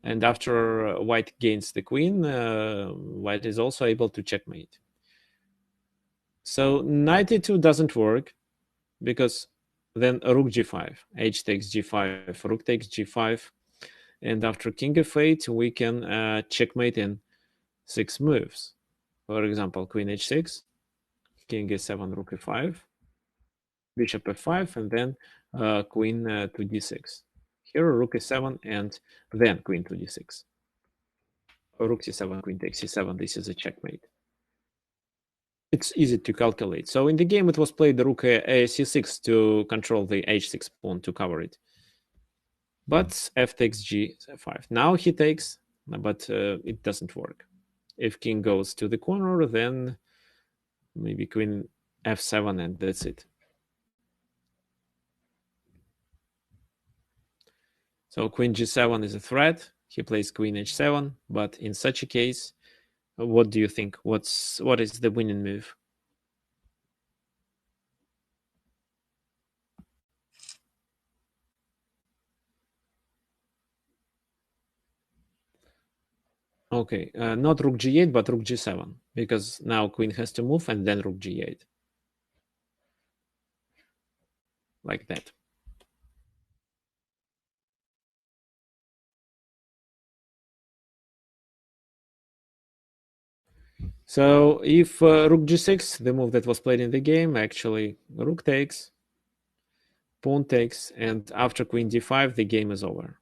And after white gains the queen, white is also able to checkmate. So knight e2 doesn't work because then rook g5, h takes g5, rook takes g5, and after king f8, we can checkmate in 6 moves. For example, queen h6, king e7, rook e5, bishop f5, and then queen to d6. Here, rook e7, and then queen to d6. Rook c7, queen takes c7. This is a checkmate. it's easy to calculate. So in the game, it was played the rook c6 to control the h6 pawn to cover it. But f takes g5. Now he takes, but it doesn't work. If king goes to the corner, then maybe queen f7, and that's it. So queen g7 is a threat. He plays queen h7, but in such a case, what do you think? What is the winning move? Okay, not rook g8, but rook g7, because now queen has to move and then rook g8. Like that. So if rook g6, the move that was played in the game, actually rook takes, pawn takes, and after queen d5, the game is over.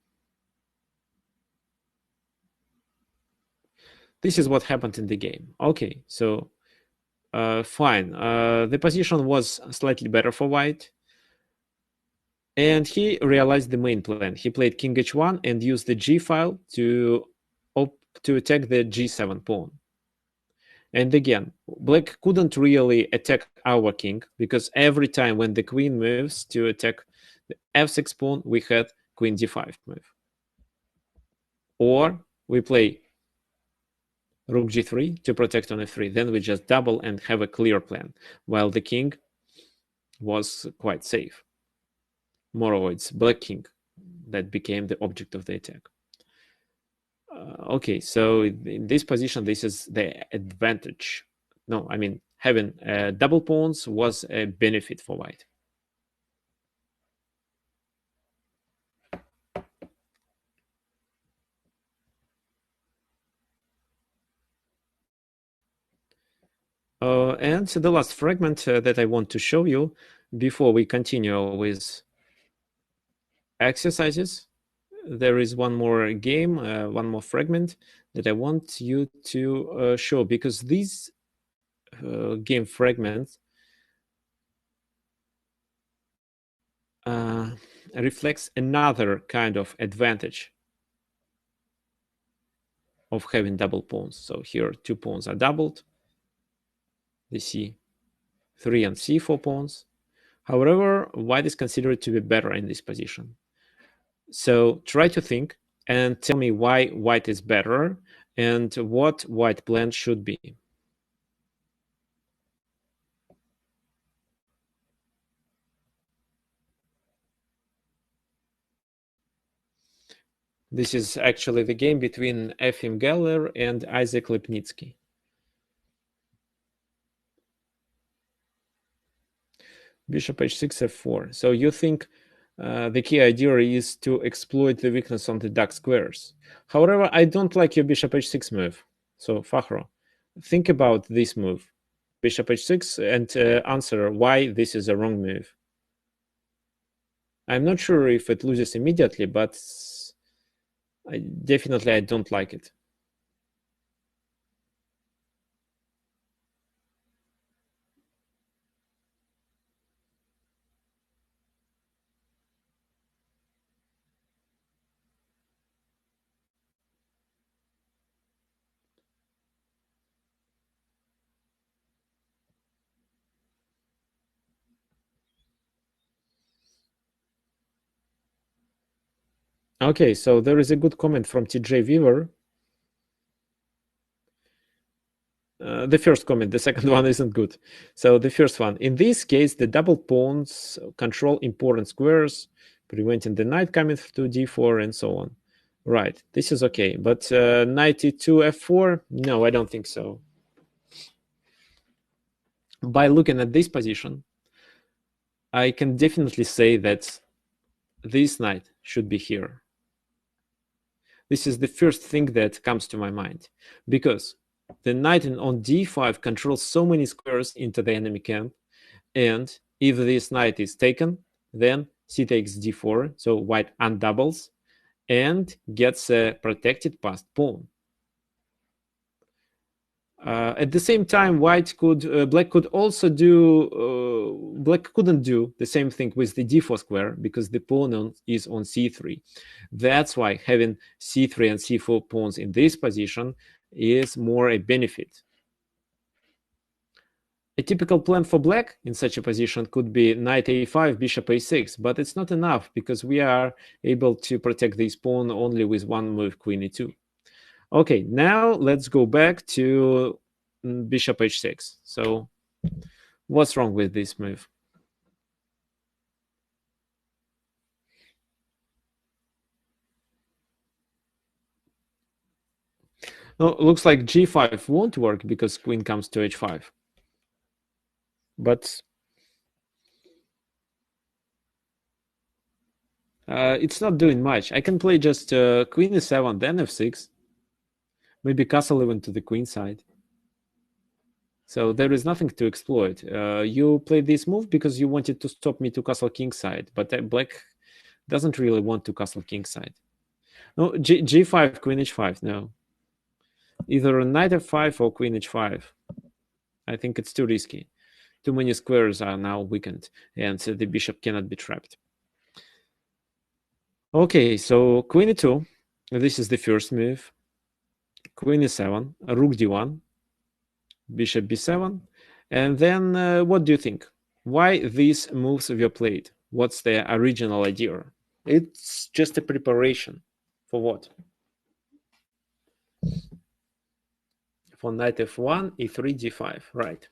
This is what happened in the game. Okay, so fine. The position was slightly better for white. And he realized the main plan. He played king h1 and used the g file to attack the g7 pawn. And again, black couldn't really attack our king because every time when the queen moves to attack the f6 pawn, we had queen d5 move. Or we play rook g3 to protect on f3. Then we just double and have a clear plan, while the king was quite safe. Moreover, it's black king that became the object of the attack. Okay, so in this position, this is the advantage. No, I mean, having double pawns was a benefit for white. And the last fragment that I want to show you before we continue with exercises, there is one more game, one more fragment that I want you to show, because these game fragments reflects another kind of advantage of having double pawns. So here, two pawns are doubled, the c3 and c4 pawns. However, white is considered to be better in this position. So try to think and tell me why white is better and what white plan should be. This is actually the game between Efim Geller and Isaac Lipnitsky. Bishop h6, f4. So you think the key idea is to exploit the weakness on the dark squares. However, I don't like your bishop h6 move. So Fakhro, think about this move, bishop h6, and answer why this is a wrong move. I'm not sure if it loses immediately, but I don't like it. Okay, so there is a good comment from TJ Weaver. The first comment, the second one isn't good. So the first one, in this case, the double pawns control important squares, preventing the knight coming to d4 and so on. Right, this is okay, but knight e2 f4, no, I don't think so. By looking at this position, I can definitely say that this knight should be here. This is the first thing that comes to my mind, because the knight on d5 controls so many squares into the enemy camp, and if this knight is taken, then c takes d4, so white undoubles and gets a protected passed pawn. At the same time, black could also do, black couldn't do the same thing with the d4 square because the pawn is on c3. That's why having c3 and c4 pawns in this position is more a benefit. A typical plan for black in such a position could be knight a5, bishop a6, but it's not enough because we are able to protect this pawn only with one move, queen e2. Okay, now let's go back to bishop h6. So what's wrong with this move? No, looks like g5 won't work because queen comes to h5. But it's not doing much. I can play just queen e7, then f6. Maybe castle even to the queen side. So there is nothing to exploit. You played this move because you wanted to stop me to castle king side, but black doesn't really want to castle king side. No, g5, queen h5, no. Either knight f5 or queen h5. I think it's too risky. Too many squares are now weakened, and the bishop cannot be trapped. Okay, so queen e2. This is the first move. Queen e7, rook d1, bishop b7. And then what do you think? Why these moves were played? What's the original idea? It's just a preparation. For what? For knight f1, e3, d5, right.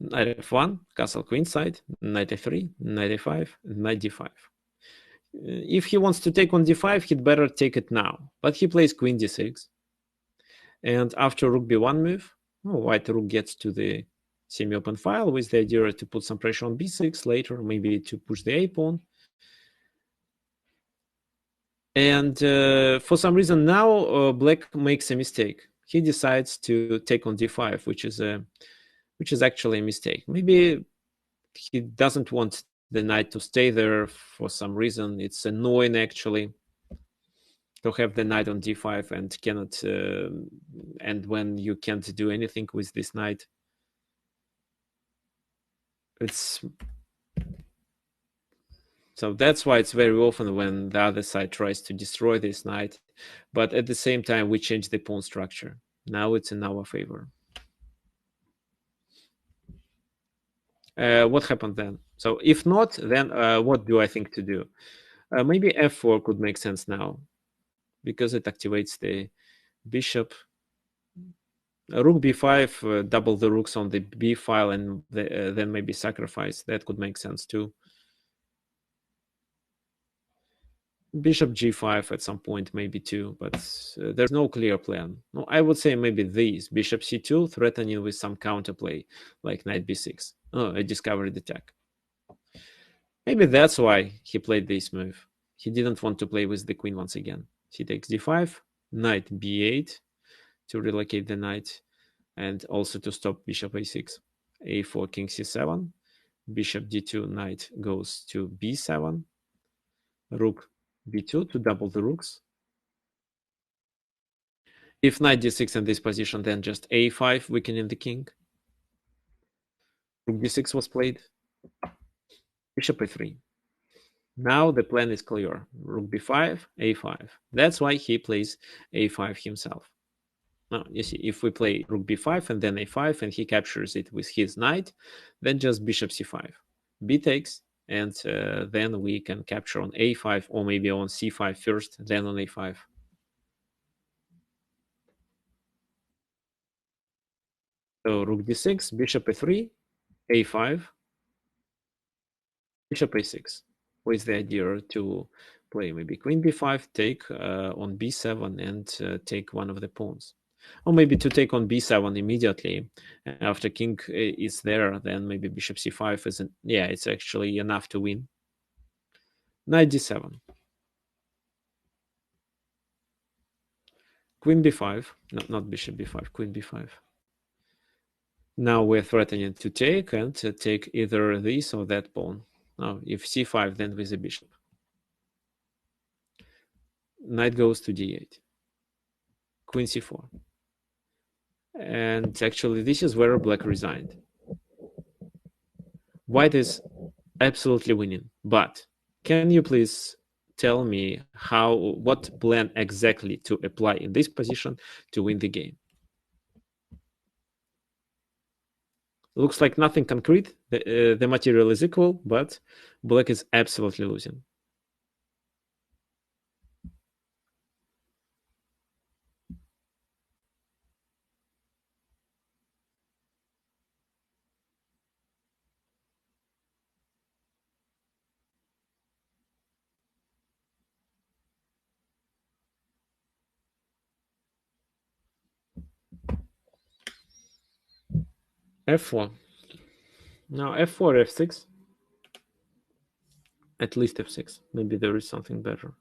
Knight f1, castle queen side, knight f3, knight a5, knight d5. If he wants to take on d5, he'd better take it now. But he plays queen d6. And after rook b1 move, white rook gets to the semi-open file with the idea to put some pressure on b6 later, maybe to push the a pawn. And for some reason now black makes a mistake. He decides to take on d5, which is actually a mistake. Maybe he doesn't want the knight to stay there for some reason. It's annoying actually to have the knight on d5 and cannot and when you can't do anything with this knight. It's so that's why it's very often when the other side tries to destroy this knight, but at the same time we change the pawn structure. Now it's in our favor. What happened then? So if not, then what do I think to do? Maybe f4 could make sense now because it activates the bishop. Rook b5, double the rooks on the b file and then maybe sacrifice. That could make sense too. Bishop g5 at some point maybe too, but there's no clear plan. No, I would say maybe these. Bishop c2 threatening with some counterplay like knight b6. Oh, a discovered attack. Maybe that's why he played this move. He didn't want to play with the queen once again. He takes d5, knight b8 to relocate the knight and also to stop bishop a6. a4, king c7, bishop d2, knight goes to b7, rook b2 to double the rooks. If knight d6 in this position, then just a5, weakening the king. Rook d6 was played. Bishop a3. Now the plan is clear. Rook b5, a5. That's why he plays a5 himself. Now, you see, if we play rook b5 and then a5 and he captures it with his knight, then just bishop c5. B takes, and then we can capture on a5 or maybe on c5 first, then on a5. So rook d6, bishop a3, a5, bishop a6, with the idea to play maybe queen b5, take on b7 and take one of the pawns. Or maybe to take on b7 immediately after king is there, then maybe bishop c5 isn't. Yeah, it's actually enough to win. Knight d7. Queen b5. No, not bishop b5, queen b5. Now we're threatening to take and to take either this or that pawn. Now, if c5, then with the bishop. Knight goes to d8. Queen c4. And actually, this is where black resigned. White is absolutely winning, but can you please tell me what plan exactly to apply in this position to win the game? Looks like nothing concrete. The material is equal, but black is absolutely losing. F4. Now F4, F6. At least F6. Maybe there is something better.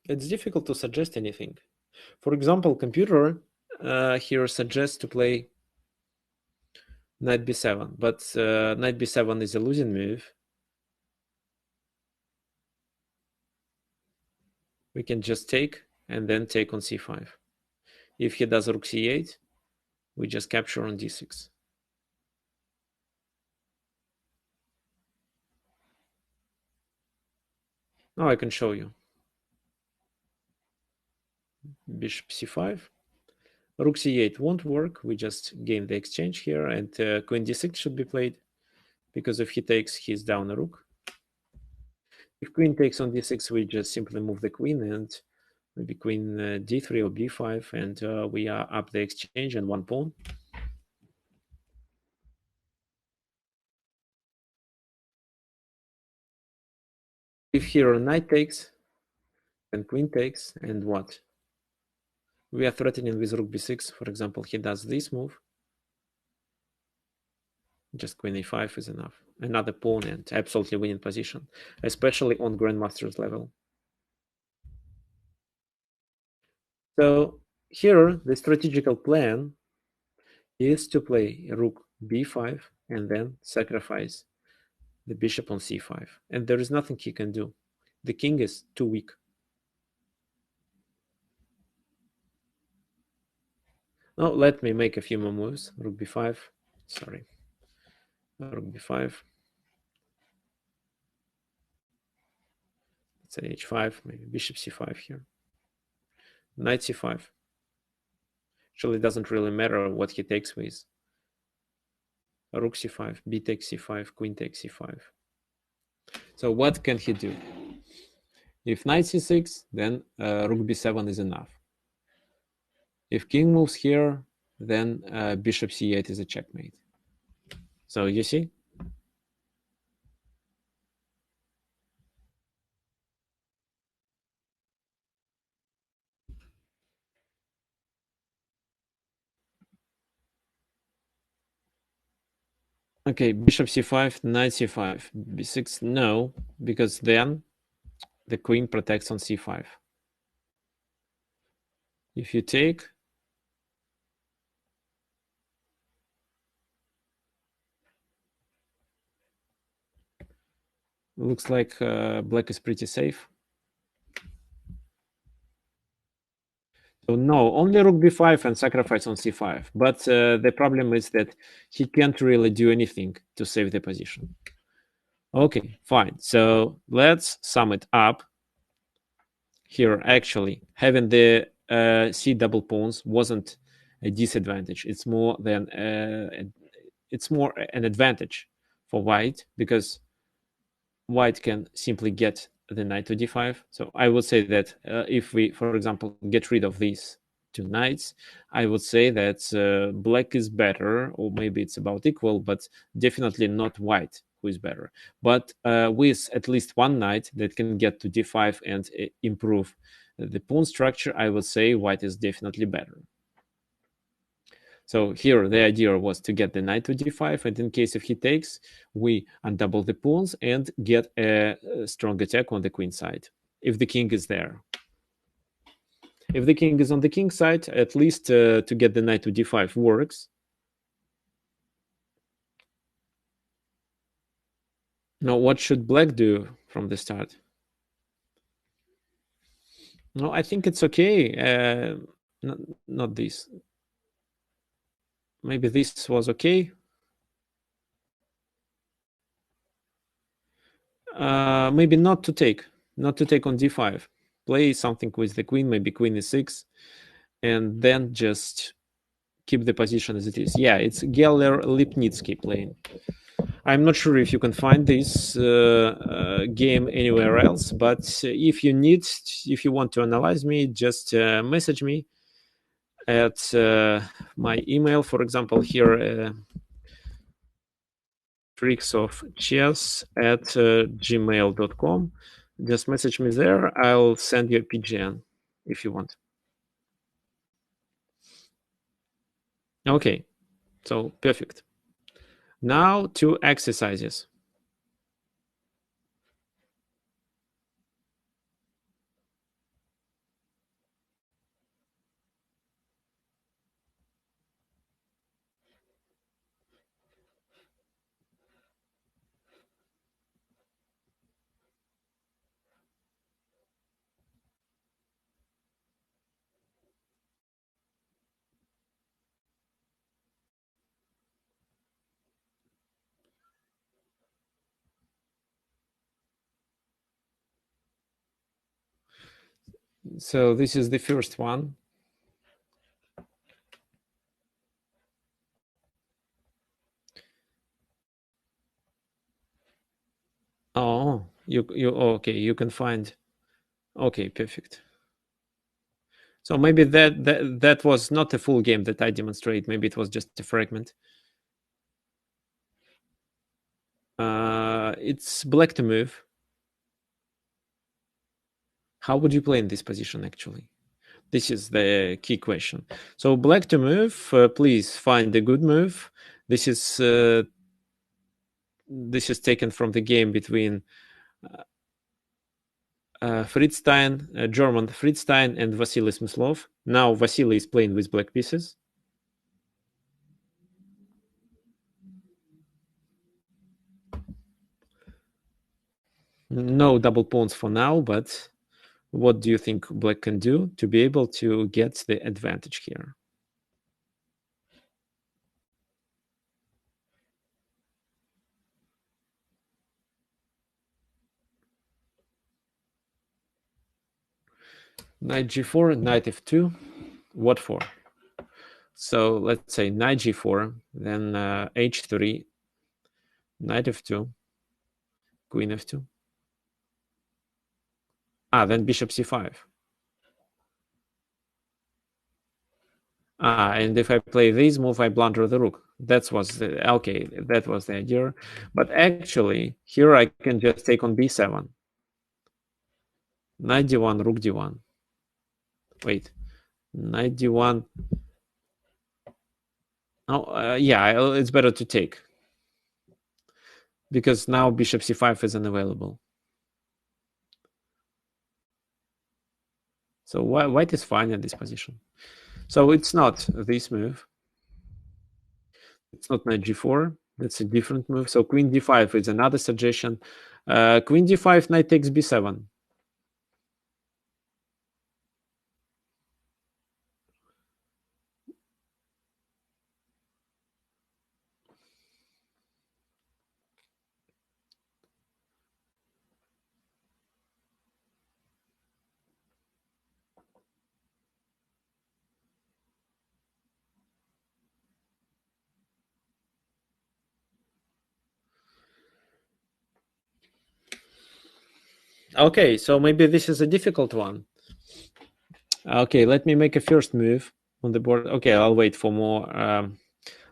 It's difficult to suggest anything. For example, computer here suggests to play knight b7, but knight b7 is a losing move. We can just take and then take on c5. If he does rook c8, we just capture on d6. Now I can show you. Bishop c5. Rook c8 won't work. We just gain the exchange here, and queen d6 should be played, because if he takes, he's down a rook. If queen takes on d6, we just simply move the queen, and maybe queen d3 or b5, and we are up the exchange and one pawn. If here knight takes, then queen takes, and what? We are threatening with rook b6. For example, he does this move. Just queen a5 is enough. Another pawn and absolutely winning position, especially on grandmaster's level. So here the strategical plan is to play rook b5 and then sacrifice the bishop on c5. And there is nothing he can do. The king is too weak. Now let me make a few more moves. Rook b5. Sorry. Rook b5. Let's say h5, maybe bishop c5 here. Knight c5. Actually, it doesn't really matter what he takes with. Rook c5, b takes c5, queen takes c5. So what can he do? If knight c6, then rook b7 is enough. If king moves here, then bishop c8 is a checkmate. So you see? Okay, bishop c5, knight c5, b6, no, because then the queen protects on c5. If you take, looks like black is pretty safe. So no, only rook b5 and sacrifice on c5. But the problem is that he can't really do anything to save the position. Okay, fine. So let's sum it up. Here, actually, having the c double pawns wasn't a disadvantage. It's more than it's more an advantage for white, because white can simply get the knight to d5. So I would say that if we, for example, get rid of these two knights, I would say that black is better, or maybe it's about equal, but definitely not white who is better. But with at least one knight that can get to d5 and improve the pawn structure, I would say white is definitely better. So here the idea was to get the knight to d5, and in case if he takes, we undouble the pawns and get a strong attack on the queen side, if the king is there. If the king is on the king side, at least to get the knight to d5 works. Now, what should black do from the start? No, I think it's okay. Not this. Maybe this was okay. Maybe not to take on d5. Play something with the queen, maybe queen e6, and then just keep the position as it is. Yeah, it's Geller Lipnitsky playing. I'm not sure if you can find this game anywhere else, but if you want to analyze me, just message me at my email, for example, here, tricksofchess@gmail.com. Just message me there. I'll send you a PGN if you want. Okay, so perfect. Now 2 exercises. So this is the first one. Oh, you okay, you can find. Okay, perfect. So maybe that was not a full game that I demonstrate. Maybe it was just a fragment. It's black to move. How would you play in this position, actually? This is the key question. So black to move, please find a good move. This is taken from the game between Friedstein, German Friedstein, and Vasily Smyslov. Now Vasily is playing with black pieces. No double pawns for now, but what do you think black can do to be able to get the advantage here? Knight g4, knight f2. What for? So let's say knight g4, then h3, knight f2, queen f2. Then bishop c5. And if I play this move, I blunder the rook. That was the idea. But actually, here I can just take on b7. Knight d1, rook d1. Wait, knight d1. Oh, yeah, it's better to take. Because now bishop c5 isn't available. So white is fine in this position. So it's not this move. It's not knight g4. That's a different move. So queen d5 is another suggestion. Queen d5, knight takes b7. Okay, so maybe this is a difficult one. Okay, let me make a first move on the board. Okay, I'll wait for more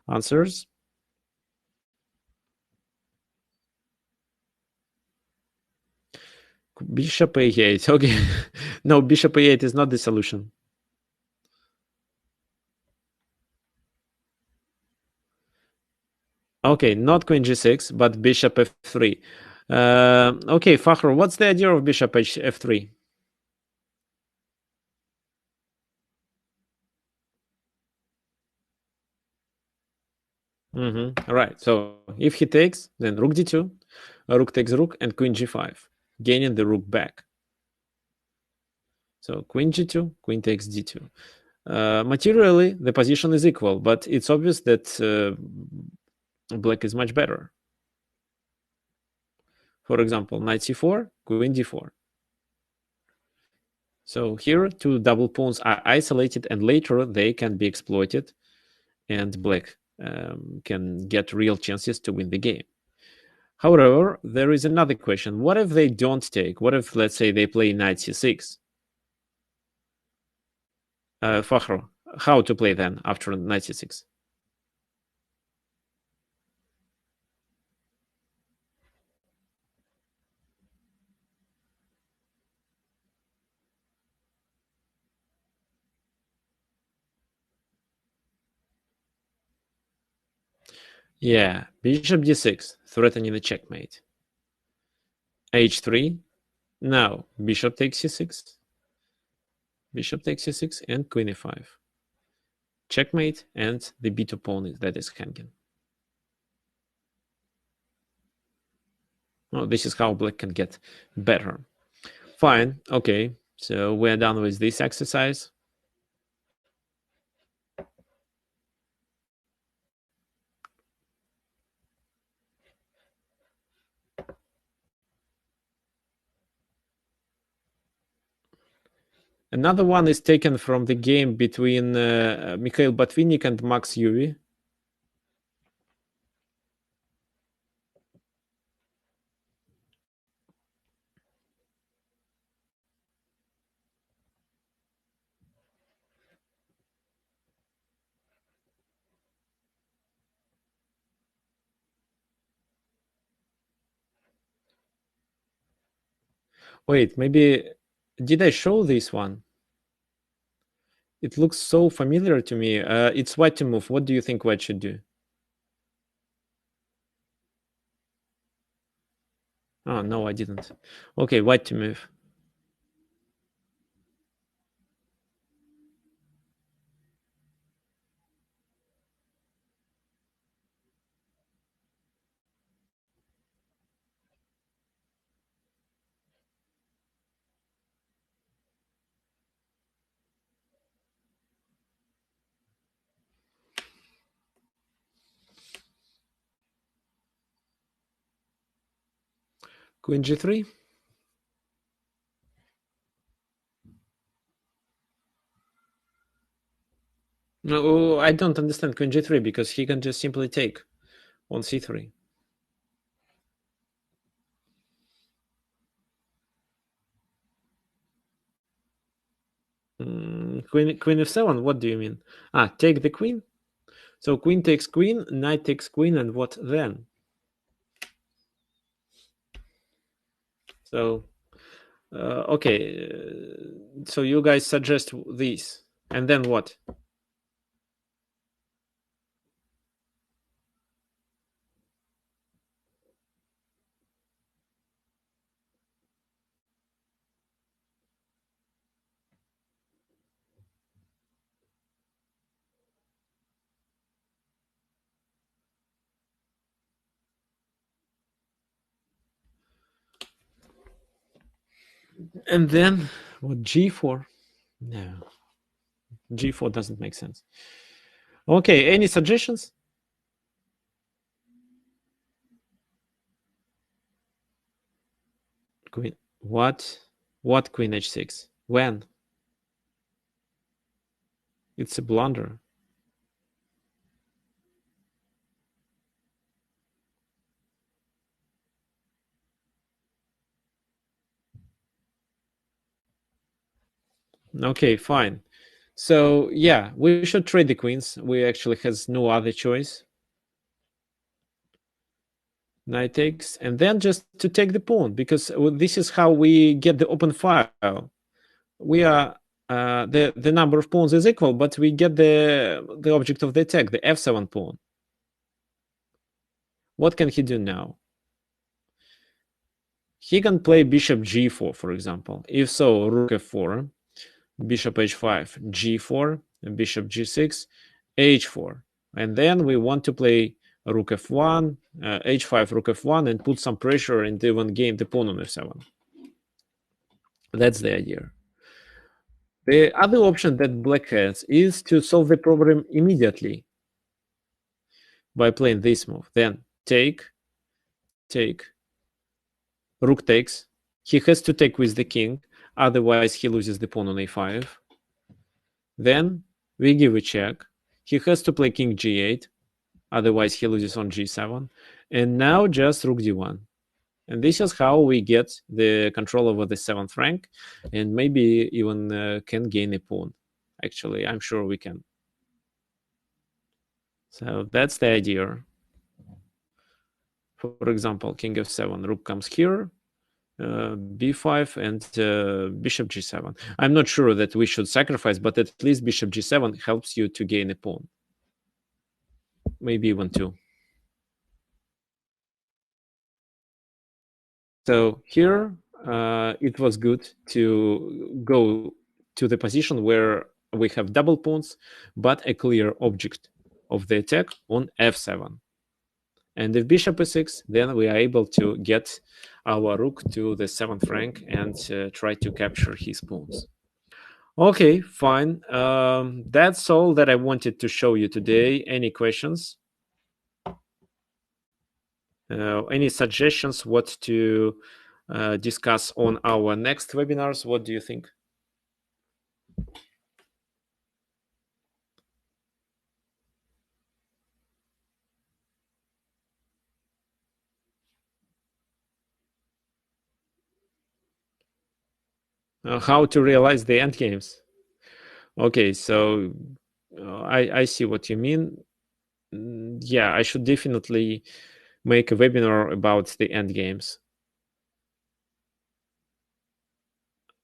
answers. Bishop a8. Okay. No, bishop a8 is not the solution. Okay, not queen g6, but bishop f3. Okay, Fakhr, what's the idea of bishop f3? Right. So if he takes, then rook d2, rook takes rook, and queen g5, gaining the rook back. So queen g2, queen takes d2. Materially, the position is equal, but it's obvious that black is much better. For example, knight c4, queen d4. So here, two double pawns are isolated, and later they can be exploited, and black can get real chances to win the game. However, there is another question. What if they don't take? What if, let's say, they play knight c6? Fakhr, how to play then after knight c6? Yeah, bishop d6, threatening the checkmate. h3, now bishop takes c6. Bishop takes c6 and queen e5. Checkmate, and the b2 pawn that is hanging. Oh, this is how black can get better. Fine, okay, so we're done with this exercise. Another one is taken from the game between Mikhail Botvinnik and Max Yuvi. Wait, maybe did I show this one? It looks so familiar to me. It's white to move. What do you think white should do? Oh, no, I didn't. Okay, white to move. Queen g3. No, I don't understand queen g3 because he can just simply take on c3. Queen f7, what do you mean? Take the queen? So queen takes queen, knight takes queen, and what then? So, okay, so you guys suggest this, and then what? And then what? G4? No, G4 doesn't make sense. Okay, any suggestions? Queen. What? What queen h6? When? It's a blunder. Okay, fine. So yeah, we should trade the queens. We actually has no other choice. Knight takes, and then just to take the pawn, because this is how we get the open file. We are the number of pawns is equal, but we get the object of the attack, the f7 pawn. What can he do now? He can play bishop g4, for example. If so, rook f4, bishop h5, g4, bishop g6, h4. And then we want to play rook f1, h5, rook f1, and put some pressure and even gain the pawn on f7. That's the idea. The other option that black has is to solve the problem immediately by playing this move. Then take, rook takes. He has to take with the king, otherwise he loses the pawn on a5. Then we give a check. He has to play king g8, otherwise he loses on g7. And now just rook d1. And this is how we get the control over the 7th rank, and maybe even can gain a pawn. Actually, I'm sure we can. So that's the idea. For example, king f7, rook comes here, b5, and bishop g7. I'm not sure that we should sacrifice, but at least bishop g7 helps you to gain a pawn. Maybe even two. So here, it was good to go to the position where we have double pawns, but a clear object of the attack on f7. And if bishop e6, then we are able to get our rook to the 7th rank and try to capture his pawns. Okay, fine. That's all that I wanted to show you today. Any questions? Any suggestions what to discuss on our next webinars? What do you think? How to realize the end games? Okay, so I see what you mean. Yeah, I should definitely make a webinar about the end games.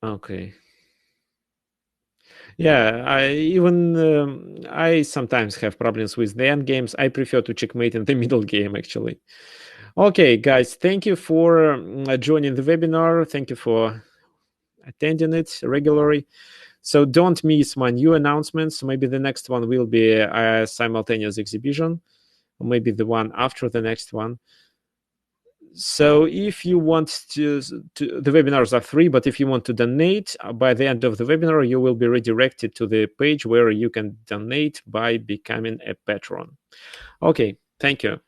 Okay. Yeah, I sometimes have problems with the end games. I prefer to checkmate in the middle game, actually. Okay, guys, thank you for joining the webinar. Thank you for attending it regularly. So don't miss my new announcements. Maybe the next one will be a simultaneous exhibition, or maybe the one after the next one. So if you want to, the webinars are free, but if you want to donate, by the end of the webinar, you will be redirected to the page where you can donate by becoming a patron. Okay, thank you.